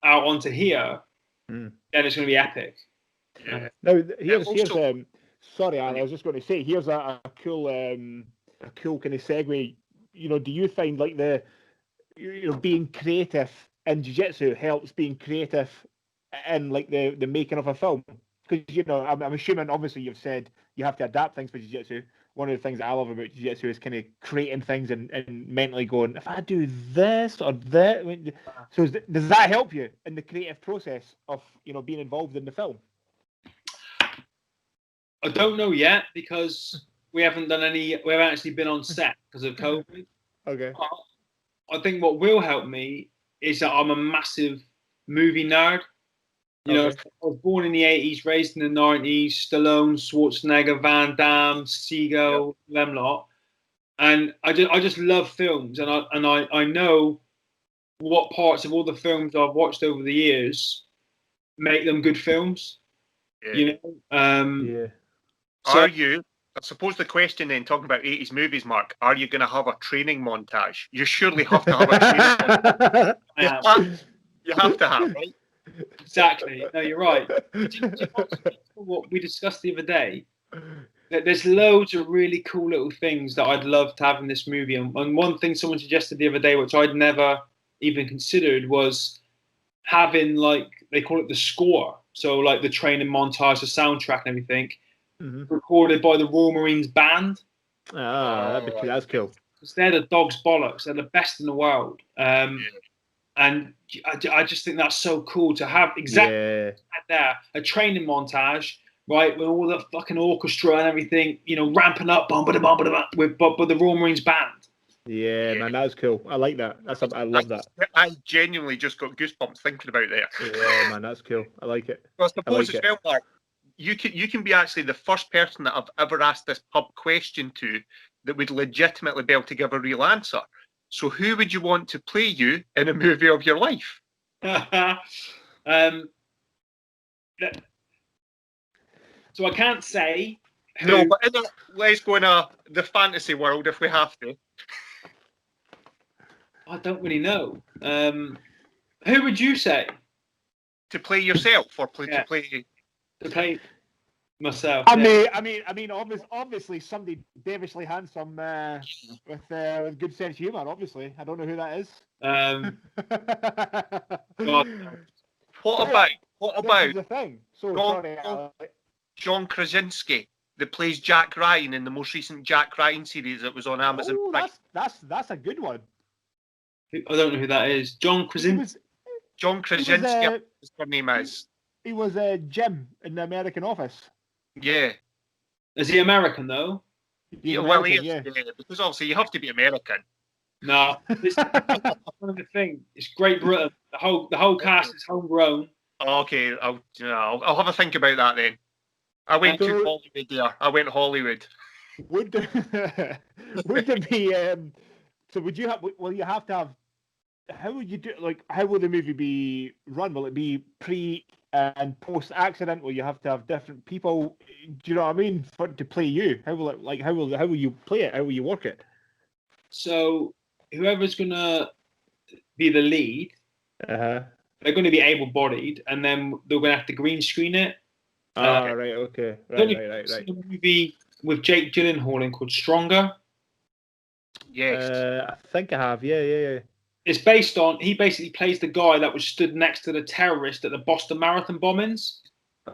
out onto here, then it's going to be epic. Yeah. Now here's sorry, Alan, I was just going to say here's a cool kind of segue. Do you find like the being creative in jiu-jitsu helps being creative in like the making of a film? Because I'm assuming obviously you've said you have to adapt things for jiu-jitsu. One of the things that I love about jiu-jitsu is kind of creating things and mentally going, if I do this or that. So does that help you in the creative process of being involved in the film? I don't know yet because we haven't actually been on set because of COVID. Okay. But I think what will help me is that I'm a massive movie nerd. I was born in the 80s, raised in the 90s, Stallone, Schwarzenegger, Van Damme, Seagull, them lot. And I just love films, and I know what parts of all the films I've watched over the years make them good films. Yeah. So, Are you? I suppose the question then, talking about 80s movies, Mark, are you going to have a training montage? You surely have to have a training montage. You have to have, right? Exactly. No, you're right. Do you what we discussed the other day? That there's loads of really cool little things that I'd love to have in this movie. And one thing someone suggested the other day, which I'd never even considered, was having, like, they call it the score. So like the training montage, the soundtrack and everything, recorded by the Royal Marines Band. That's cool. Because they're the dog's bollocks. They're the best in the world. And I just think that's so cool to have there, a training montage, right, with all the fucking orchestra and everything, ramping up, with the Royal Marines Band. Yeah, man, that's cool. I like that. I love that. I genuinely just got goosebumps thinking about that. Yeah, man, that's cool. I like it. Well, I suppose as well, Mark, you can be actually the first person that I've ever asked this pub question to that would legitimately be able to give a real answer. So who would you want to play you in a movie of your life? So I can't say who. No, but let's go in the fantasy world if we have to. I don't really know. Who would you say? To play yourself or to play myself. I mean, obviously somebody devilishly handsome with good sense of humour. Obviously, I don't know who that is. What about the thing? So John Krasinski that plays Jack Ryan in the most recent Jack Ryan series that was on Amazon Prime? That's a good one. I don't know who that is. John Krasinski. John Krasinski, his name is. He was Jim in the American Office. Yeah. Is he American though? Yeah, well, he is, yeah, because obviously you have to be American. No, this is one of the things. It's Great Britain. The whole cast is homegrown. Okay, I'll have a think about that then. I went to Hollywood there. I went Hollywood. Would there be? So would you have? Well, you have to have how would you do? Like, how will the movie be run? Will it be pre and post accident? Will you have to have different people? Do you know what I mean? To play you, how will it? Like, how will you play it? How will you work it? So whoever's gonna be the lead, they're going to be able-bodied, and then they're going to have to green screen it. Right. Okay. Right. A movie with Jake Gyllenhaal in called Stronger. Yes. I think I have. Yeah. It's based on, he basically plays the guy that was stood next to the terrorist at the Boston Marathon bombings.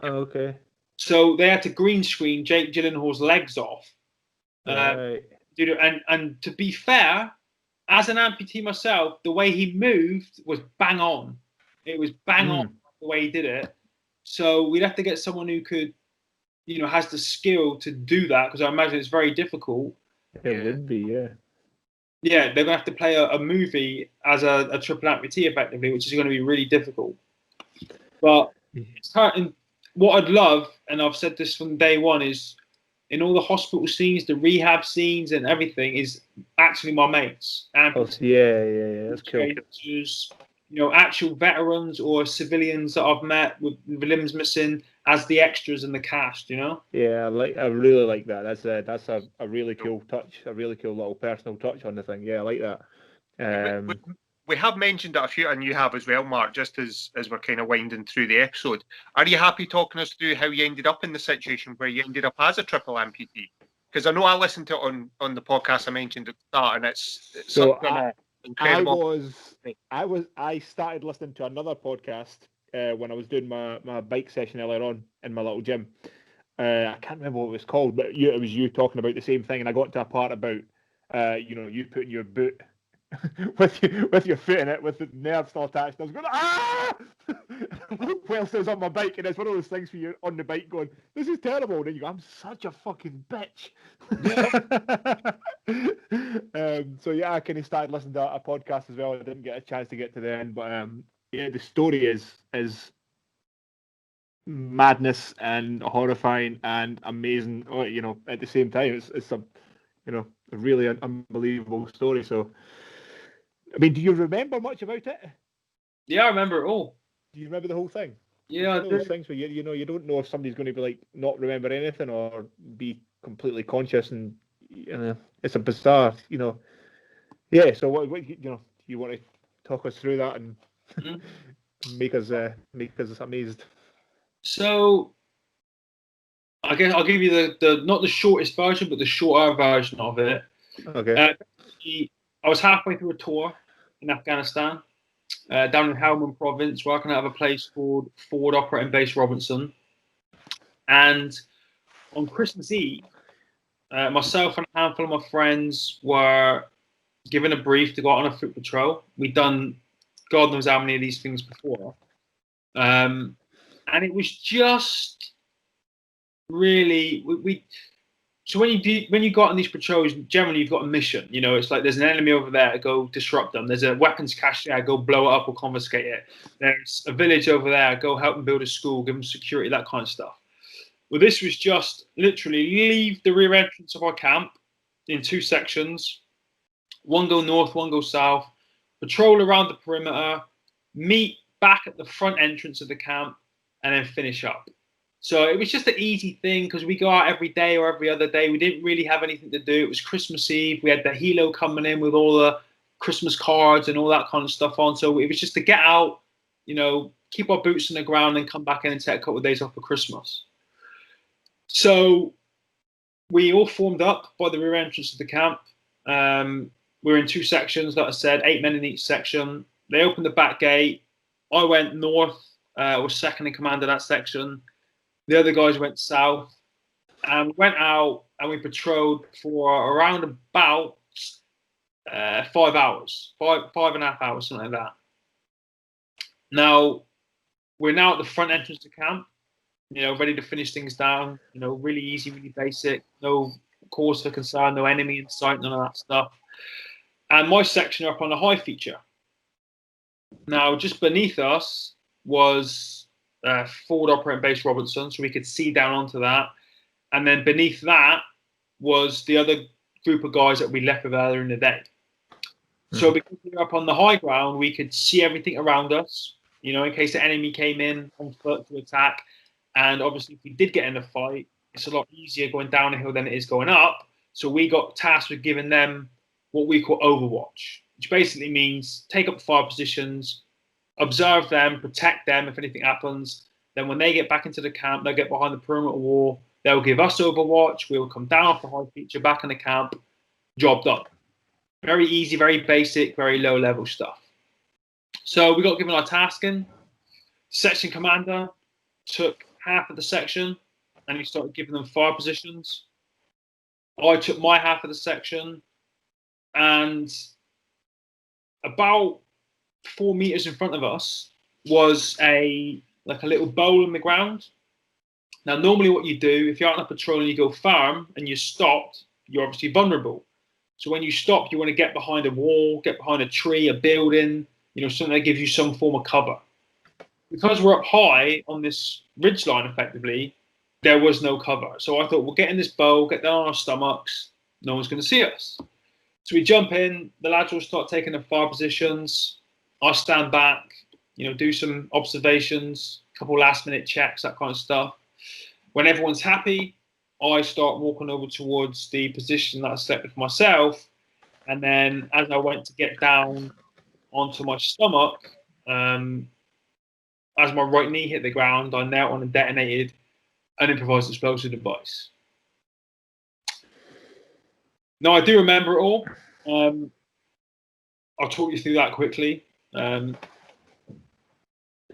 Okay. So they had to green screen Jake Gyllenhaal's legs off. Right. And to be fair, as an amputee myself, the way he moved was bang on. It was bang on the way he did it. So we'd have to get someone who could, has the skill to do that, because I imagine it's very difficult. It would be, yeah. Yeah, they're going to have to play a movie as a triple amputee, effectively, which is going to be really difficult. But what I'd love, and I've said this from day one, is in all the hospital scenes, the rehab scenes and everything is actually my mates. Yeah, that's cool. Actual veterans or civilians that I've met with limbs missing as the extras in the cast, Yeah, I really like that. That's a really cool touch, a really cool little personal touch on the thing. Yeah, I like that. We have mentioned it a few, and you have as well, Mark, just as we're kind of winding through the episode. Are you happy talking us through how you ended up in the situation where you ended up as a triple amputee? Because I know I listened to it on the podcast I mentioned at the start, and it's so incredible. I started listening to another podcast when I was doing my bike session earlier on in my little gym. I can't remember what it was called, but it was you talking about the same thing, and I got to a part about you putting your boot with your foot in it, with the nerve still attached. I was going, whilst I was on my bike, and it's one of those things where you're on the bike going, this is terrible, and then you go, I'm such a fucking bitch. So yeah, I kind of started listening to a podcast as well. I didn't get a chance to get to the end, but yeah, the story is madness and horrifying and amazing. At the same time, it's a a really unbelievable story. So, I mean, do you remember much about it? Yeah, I remember it all. Do you remember the whole thing? Yeah, it's one of those things where you don't know if somebody's going to be like not remember anything or be completely conscious, and it's a bizarre, Yeah. So what you want to talk us through that and make us amazed? So, I guess I'll give you the not the shortest version, but the shorter version of it. Okay. I was halfway through a tour in Afghanistan, down in Helmand province, working out of a place called Forward Operating Base Robinson. And on Christmas Eve, myself and a handful of my friends were given a brief to go on a foot patrol. We'd done God knows how many of these things before. And it was just really so when you go out on these patrols, generally you've got a mission. It's like there's an enemy over there, go disrupt them. There's a weapons cache there, go blow it up or confiscate it. There's a village over there, go help them build a school, give them security, that kind of stuff. Well, this was just literally leave the rear entrance of our camp in two sections. One go north, one go south. Patrol around the perimeter, meet back at the front entrance of the camp, and then finish up. So it was just an easy thing because we go out every day or every other day. We didn't really have anything to do. It was Christmas Eve. We had the helo coming in with all the Christmas cards and all that kind of stuff on. So it was just to get out, keep our boots on the ground and come back in and take a couple of days off for Christmas. So we all formed up by the rear entrance of the camp. We're in two sections, like I said, 8 men in each section. They opened the back gate. I went north, was second in command of that section. The other guys went south, and we went out and we patrolled for around about 5 hours, 5.5 hours, something like that. Now, we're now at the front entrance of camp, ready to finish things down, really easy, really basic, no cause for concern, no enemy in sight, none of that stuff. And my section up on the high feature. Now, just beneath us was Forward Operating Base Robinson, so we could see down onto that. And then beneath that was the other group of guys that we left with earlier in the day. So because we were up on the high ground, we could see everything around us, you know, in case the enemy came in on foot to attack. And obviously, if we did get in a fight, it's a lot easier going down a hill than it is going up. So we got tasked with giving them what we call overwatch, which basically means take up fire positions, observe them, protect them if anything happens. Then when they get back into the camp, they'll get behind the perimeter wall. They'll give us overwatch. We'll come down off the high feature, back in the camp, job done. Very easy, very basic, very low level stuff. So we got given our tasking. Section commander took half of the section and he started giving them fire positions. I took my half of the section, and about 4 meters in front of us was a little bowl in the ground. Now, normally what you do, if you're out on a patrol and you go farm and you're stopped, you're obviously vulnerable. So when you stop, you want to get behind a wall, get behind a tree, a building, you know, something that gives you some form of cover. Because we're up high on this ridgeline, effectively, there was no cover. So I thought, we'll get in this bowl, get down on our stomachs, no one's going to see us. So we jump in, the lads will start taking the fire positions. I stand back, you know, do some observations, a couple last-minute checks, that kind of stuff. When everyone's happy, I start walking over towards the position that I selected for myself. And then as I went to get down onto my stomach, as my right knee hit the ground, I knelt on and detonated an improvised explosive device. Now, I do remember it all. I'll talk you through that quickly. So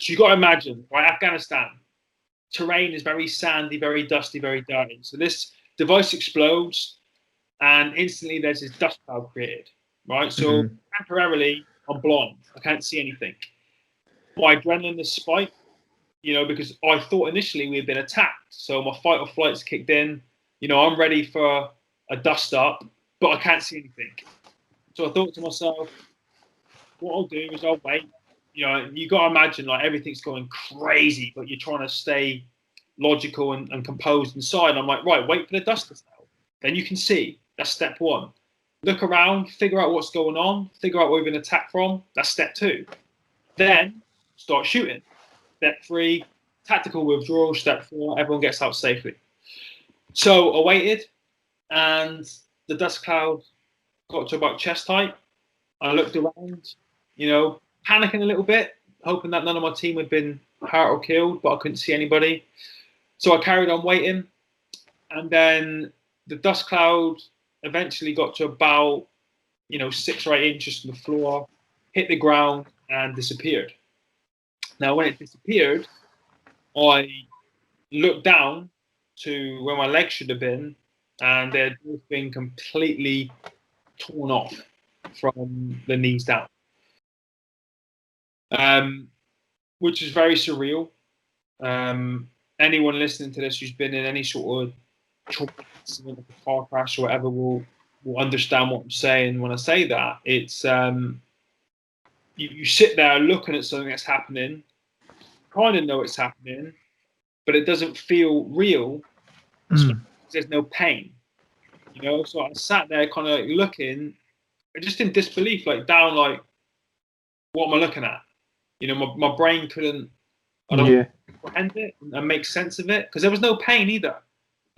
you've got to imagine, right, Afghanistan, terrain is very sandy, very dusty, very dirty. So this device explodes, and instantly there's this dust cloud created, right? So temporarily, I'm blind. I can't see anything. My adrenaline is spiked, you know, because I thought initially we had been attacked. So my fight or flight's kicked in. You know, I'm ready for a dust up, but I can't see anything. So I thought to myself, what I'll do is I'll wait. You know, you got to imagine like everything's going crazy, but you're trying to stay logical and composed inside. I'm like, right, wait for the dust to settle. Then you can see. That's step one. Look around, figure out what's going on, figure out where we've been attacked from. That's step two. Then start shooting. Step three, tactical withdrawal. Step four, everyone gets out safely. So I waited, and the dust cloud got to about chest height. I looked around, you know, panicking a little bit, hoping that none of my team had been hurt or killed, but I couldn't see anybody. So I carried on waiting, and then the dust cloud eventually got to about, you know, 6 or 8 inches from the floor, hit the ground, and disappeared. Now, when it disappeared, I looked down to where my legs should have been, and they had both been completely torn off from the knees down, which is very surreal. Anyone listening to this who's been in any sort of traumatic accident, like a car crash or whatever, will understand what I'm saying when I say that. It's you sit there looking at something that's happening, kind of know it's happening, but it doesn't feel real. There's no pain, you know. So I sat there, kind of like looking, just in disbelief, like down, like, what am I looking at? You know, my brain couldn't, comprehend it and make sense of it, because there was no pain either.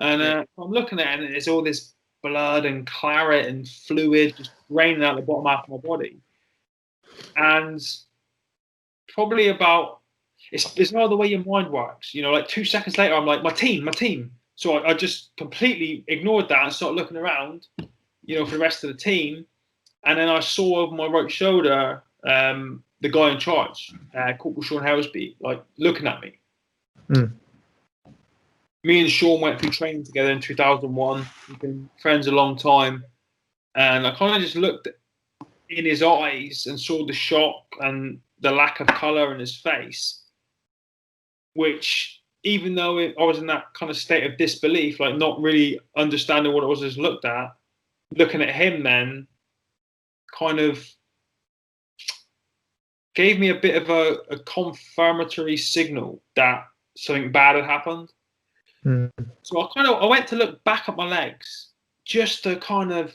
And I'm looking at it, and there's all this blood and claret and fluid just draining out the bottom half of my body. And probably about, it's not the way your mind works. You know, like 2 seconds later, I'm like, my team. So I just completely ignored that and started looking around, you know, for the rest of the team. And then I saw over my right shoulder the guy in charge, Corporal Sean Helsby, like looking at me. Me and Sean went through training together in 2001. We've been friends a long time. And I kind of just looked in his eyes and saw the shock and the lack of colour in his face, which, even though I was in that kind of state of disbelief, like not really understanding what it was I just looked at, looking at him then kind of gave me a bit of a confirmatory signal that something bad had happened. So I went to look back at my legs just to kind of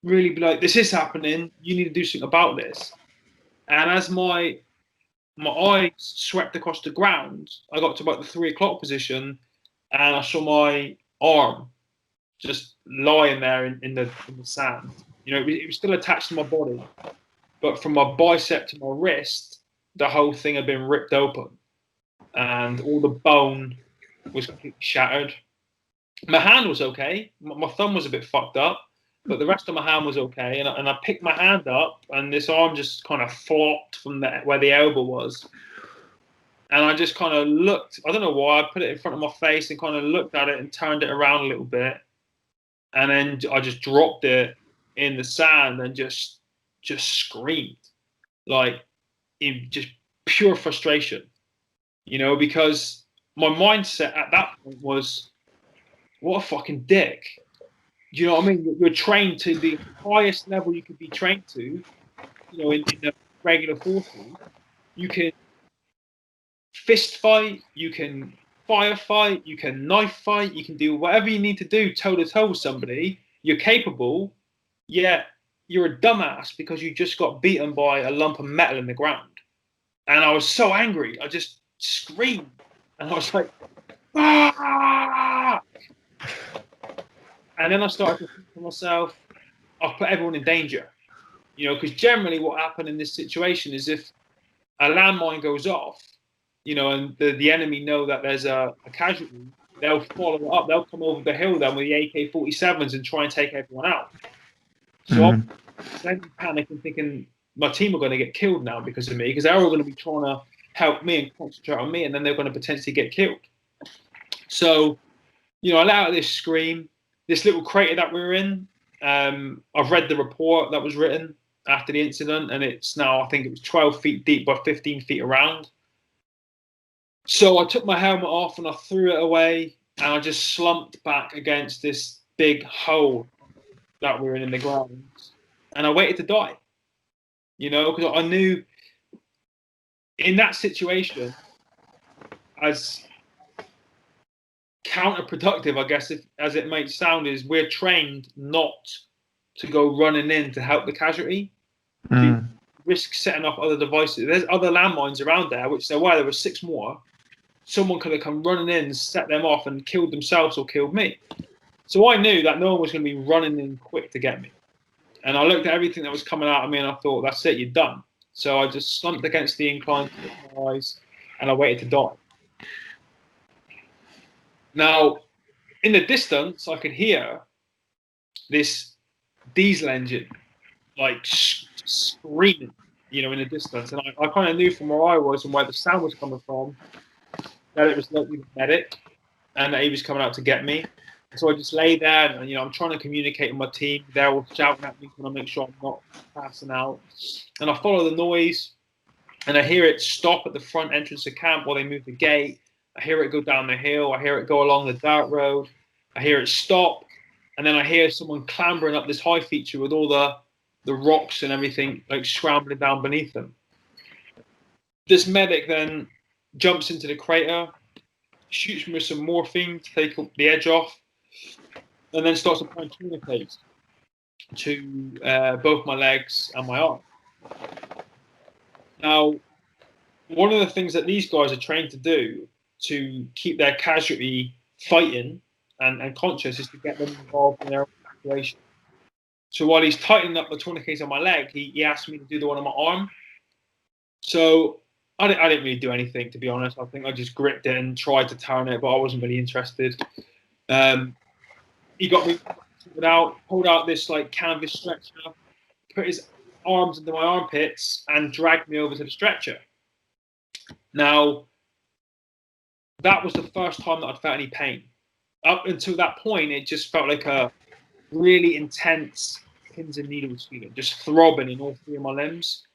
really be like, this is happening. You need to do something about this. And as my eyes swept across the ground, I got to about the 3 o'clock position, and I saw my arm just lying there in the sand. You know, it was still attached to my body, but from my bicep to my wrist, the whole thing had been ripped open, and all the bone was completely shattered. My hand was okay. My thumb was a bit fucked up, but the rest of my hand was okay. And I picked my hand up, and this arm just kind of flopped from where the elbow was. And I just kind of looked. I don't know why. I put it in front of my face and kind of looked at it and turned it around a little bit. And then I just dropped it in the sand and just screamed, like in just pure frustration, you know, because my mindset at that point was, what a fucking dick. Do you know what I mean? You're trained to the highest level you could be trained to, you know, in the regular forces. You can fist fight, you can firefight, you can knife fight, you can do whatever you need to do toe to toe with somebody. You're capable, yet you're a dumbass because you just got beaten by a lump of metal in the ground. And I was so angry, I just screamed, and I was like, ah! And then I started to think to myself, I've put everyone in danger, you know, because generally what happened in this situation is if a landmine goes off, you know, and the enemy know that there's a casualty, they'll follow it up. They'll come over the hill then with the AK-47s and try and take everyone out. So I'm then panicking, thinking my team are going to get killed now because of me, because they're all going to be trying to help me and concentrate on me, and then they're going to potentially get killed. So, you know, I let out this scream. This little crater that we were in, I've read the report that was written after the incident, and it's now, I think it was 12 feet deep by 15 feet around. So I took my helmet off and I threw it away, and I just slumped back against this big hole that we were in the ground, and I waited to die, you know, because I knew in that situation, as counterproductive, I guess, as it might sound, is we're trained not to go running in to help the casualty. You risk setting off other devices. There's other landmines around there, which there were 6 more. Someone could have come running in, set them off, and killed themselves or killed me. So I knew that no one was going to be running in quick to get me. And I looked at everything that was coming out of me, and I thought, that's it, you're done. So I just slumped against the incline, closed my eyes, and I waited to die. Now, in the distance, I could hear this diesel engine, like screaming, you know, in the distance. And I kind of knew from where I was and where the sound was coming from that it was likely the medic and that he was coming out to get me. So I just lay there and, you know, I'm trying to communicate with my team. They're all shouting at me, trying to make sure I'm not passing out. And I follow the noise, and I hear it stop at the front entrance of camp while they move the gate. I hear it go down the hill. I hear it go along the dirt road. I hear it stop. And then I hear someone clambering up this high feature with all the rocks and everything, like scrambling down beneath them. This medic then jumps into the crater, shoots me with some morphine to take the edge off, and then starts applying tourniquets to both my legs and my arm. Now, one of the things that these guys are trained to do to keep their casualty fighting and conscious is to get them involved in their operation. So while he's tightening up the tourniquets on my leg, he asked me to do the one on my arm. So I didn't really do anything, to be honest. I think I just gripped it and tried to turn it, but I wasn't really interested. He got me pulled out this like canvas stretcher, put his arms into my armpits, and dragged me over to the stretcher. Now, that was the first time that I'd felt any pain. Up until that point, it just felt like a really intense pins and needles feeling, just throbbing in all 3 of my limbs.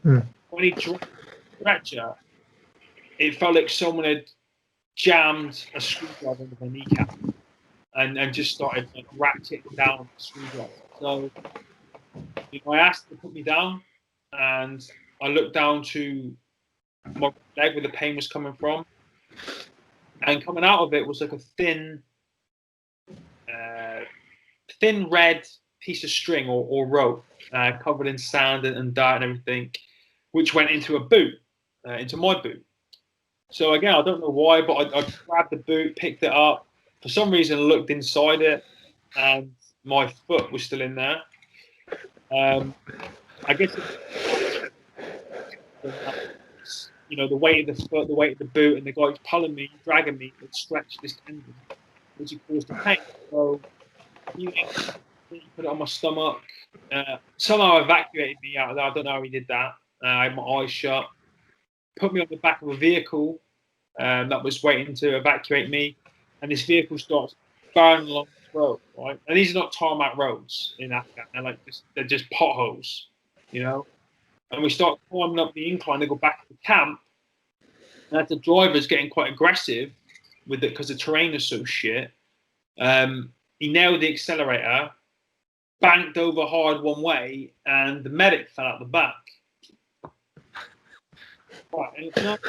When he dragged the stretcher, it felt like someone had jammed a screwdriver into my kneecap and just started like ratcheting down the screwdriver. So I asked him to put me down, and I looked down to my leg where the pain was coming from, and coming out of it was like a thin red piece of string or rope covered in sand and dirt and everything, which went into a boot, into my boot. So again, I don't know why, but I grabbed the boot, picked it up. For some reason, I looked inside it, and my foot was still in there. I guess the weight of the foot, the weight of the boot, and the guy pulling me, dragging me, it stretched this tendon, which caused the pain. So he put it on my stomach. Somehow evacuated me out of there. I don't know how he did that. I had my eyes shut. Put me on the back of a vehicle that was waiting to evacuate me, and this vehicle starts burning along the road, right? And these are not tarmac roads in Afghan. They're just potholes, And we start climbing up the incline to go back to the camp. And as the driver's getting quite aggressive with it because the terrain is so shit, he nailed the accelerator, banked over hard one way, and the medic fell out the back. Right, and it's not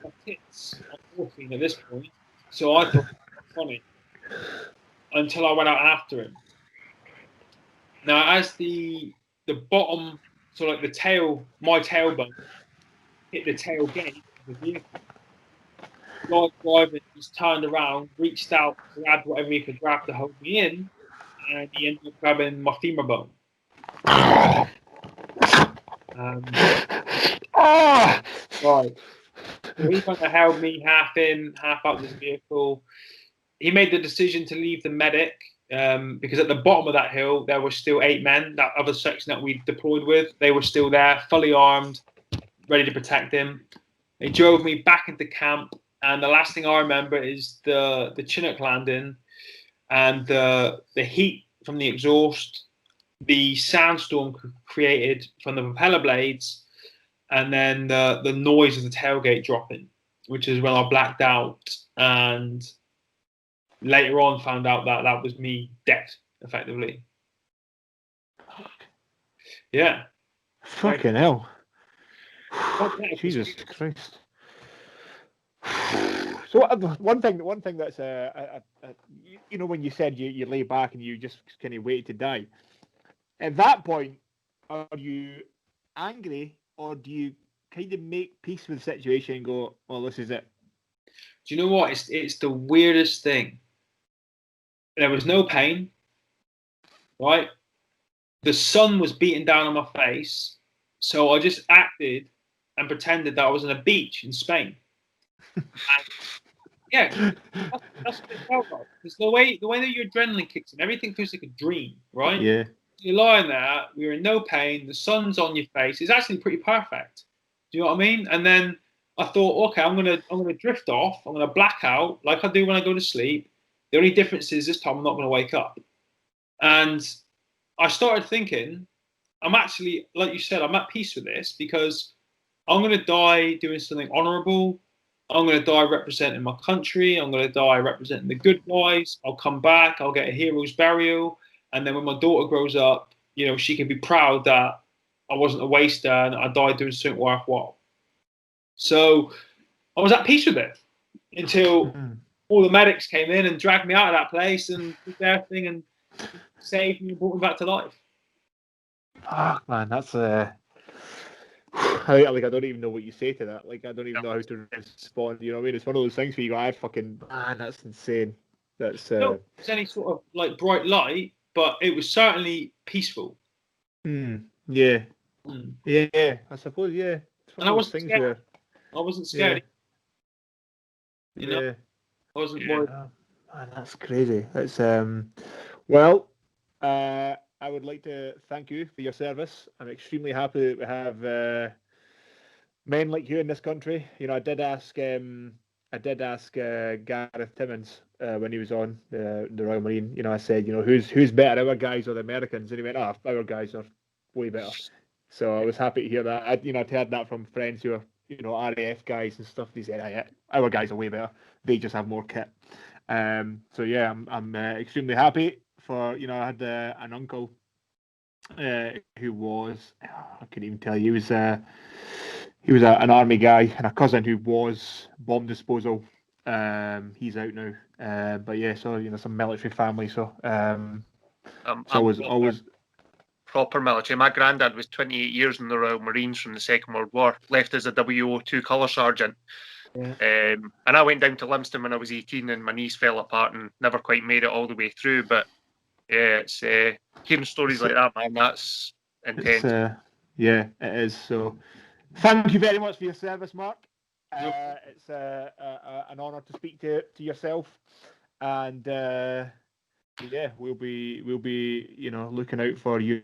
my tits are morphine at this point, so I thought it was funny until I went out after him. Now, as the bottom, so like my tailbone hit the tailgate of the vehicle, the guy driving just turned around, reached out, grabbed whatever he could grab to hold me in, and he ended up grabbing my femur bone. Right. So he kind of held me half in, half out of this vehicle. He made the decision to leave the medic because at the bottom of that hill, there were still 8 men, that other section that we deployed with. They were still there, fully armed, ready to protect him. They drove me back into camp. And the last thing I remember is the Chinook landing and the heat from the exhaust, the sandstorm created from the propeller blades, and then the noise of the tailgate dropping, which is when I blacked out and later on found out that was me dead, effectively. Yeah. Fucking hell. Jesus Christ. So one thing that's when you said you lay back and you just kind of waited to die, at that point, are you angry or do you kind of make peace with the situation and go, well, this is it? Do you know what? It's the weirdest thing. There was no pain, right? The sun was beating down on my face, so I just acted and pretended that I was on a beach in Spain. And, yeah, that's what it felt like. Because the way that your adrenaline kicks in, everything feels like a dream, right? Yeah. You're lying there, you're in no pain, the sun's on your face. It's actually pretty perfect. Do you know what I mean? And then I thought, okay, I'm gonna drift off. I'm gonna black out like I do when I go to sleep. The only difference is this time I'm not gonna wake up. And I started thinking, I'm actually, like you said, I'm at peace with this because I'm gonna die doing something honourable. I'm gonna die representing my country. I'm gonna die representing the good guys. I'll come back. I'll get a hero's burial. And then when my daughter grows up, she can be proud that I wasn't a waster and I died doing something worthwhile. So I was at peace with it until all the medics came in and dragged me out of that place and did their thing and saved me and brought me back to life. Fuck, man, that's I don't even know what you say to that. Like, I don't even know how to respond. You know what I mean? It's one of those things where you go, man, that's insane. That's no, it's any sort of like bright light, but it was certainly peaceful. Yeah. Yeah, I suppose, yeah. And I wasn't scared. I wasn't scared. Yeah. I wasn't worried. Man, that's crazy. It's well, I would like to thank you for your service. I'm extremely happy that we have men like you in this country. I did ask Gareth Timmins when he was on the Royal Marine. I said, who's better, our guys or the Americans? And he went, our guys are way better. So I was happy to hear that. I'd heard that from friends who are, RAF guys and stuff. They said, our guys are way better. They just have more kit. So yeah, I'm extremely happy for, I had an uncle who was, I couldn't even tell you, he was an army guy, and a cousin who was bomb disposal. He's out now. But yeah, so some military family. So It's always proper military. My granddad was 28 years in the Royal Marines from the Second World War, left as a WO2 colour sergeant. Yeah. And I went down to Livingston when I was 18 and my knees fell apart and never quite made it all the way through. But yeah, it's hearing stories like that, man, that's intense. Yeah, it is. So thank you very much for your service, Mark. It's an honour to speak to yourself, and yeah, we'll be looking out for your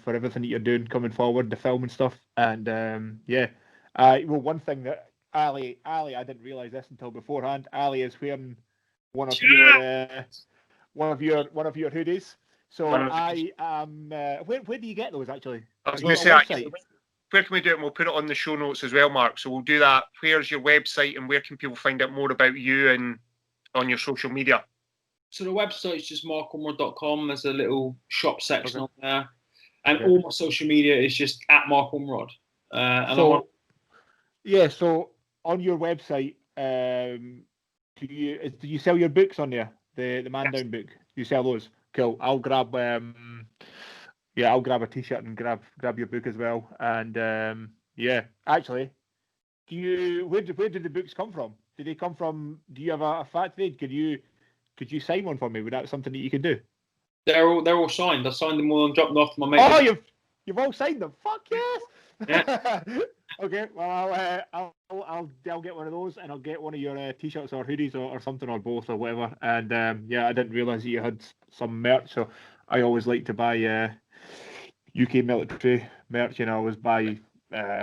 for everything that you're doing coming forward, the film and stuff. And well, one thing that Ali, I didn't realise this until beforehand. Ali is wearing one of your hoodies. So I am. Where do you get those actually? I was going to say, actually, where can we do it? And we'll put it on the show notes as well, Mark. So we'll do that. Where's your website and where can people find out more about you and on your social media? So the website's just markormrod.com. There's a little shop section on there. And all my social media is just at Mark Ormrod. So on your website, do you sell your books on there? The Man Down book? Do you sell those? Cool. I'll grab I'll grab a t-shirt and grab your book as well. And actually, where did the books come from? Did they come from? Do you have a factory? Could you sign one for me? Would that something that you could do? They're all signed. I signed them all and dropped them off to my mate. Oh, you've all signed them. Fuck yes. Yeah. Okay. Well, I'll get one of those, and I'll get one of your t-shirts or hoodies or something, or both or whatever. And I didn't realise that you had some merch, so I always like to buy UK military merch. I always buy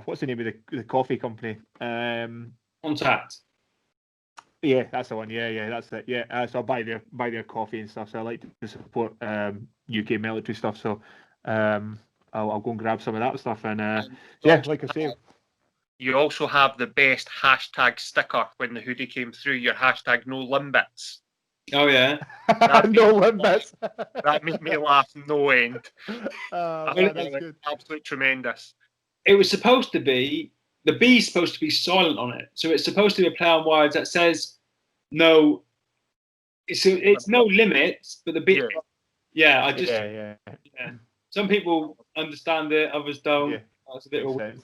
what's the name of the coffee company? Contact. Yeah, that's the one. Yeah, that's it. Yeah, so I buy their coffee and stuff. So I like to support UK military stuff. So I'll go and grab some of that stuff. And like I say, you also have the best hashtag sticker when the hoodie came through. Your hashtag no limbits. Oh yeah, no limbits. That made me laugh no end. That's good. Absolutely tremendous. It was supposed to be. The B is supposed to be silent on it, so it's supposed to be a play on words that says no. It's no limits, but the B. Yeah. Some people understand it, others don't. Yeah. That's a bit weird.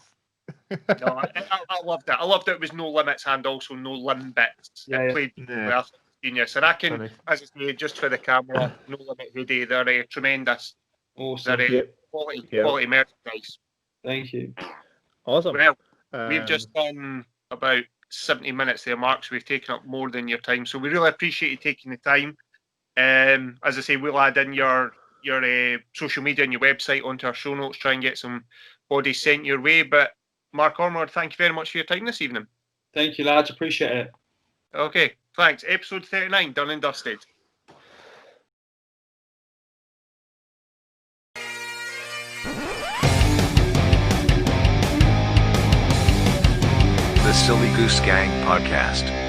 No, I loved it. I loved it was no limits and also no limbits. Yeah, it played genius, and I can, as I say, just for the camera, no limit hoodie. They're tremendous. Awesome. They're quality merchandise. Thank you. Awesome. Well, we've just done about 70 minutes there, Mark, so we've taken up more than your time. So we really appreciate you taking the time. As I say, we'll add in your social media and your website onto our show notes, try and get some bodies sent your way. But Mark Ormrod, thank you very much for your time this evening. Thank you, lads. Appreciate it. Okay, thanks. Episode 39, done and dusted. The Silly Goose Gang Podcast.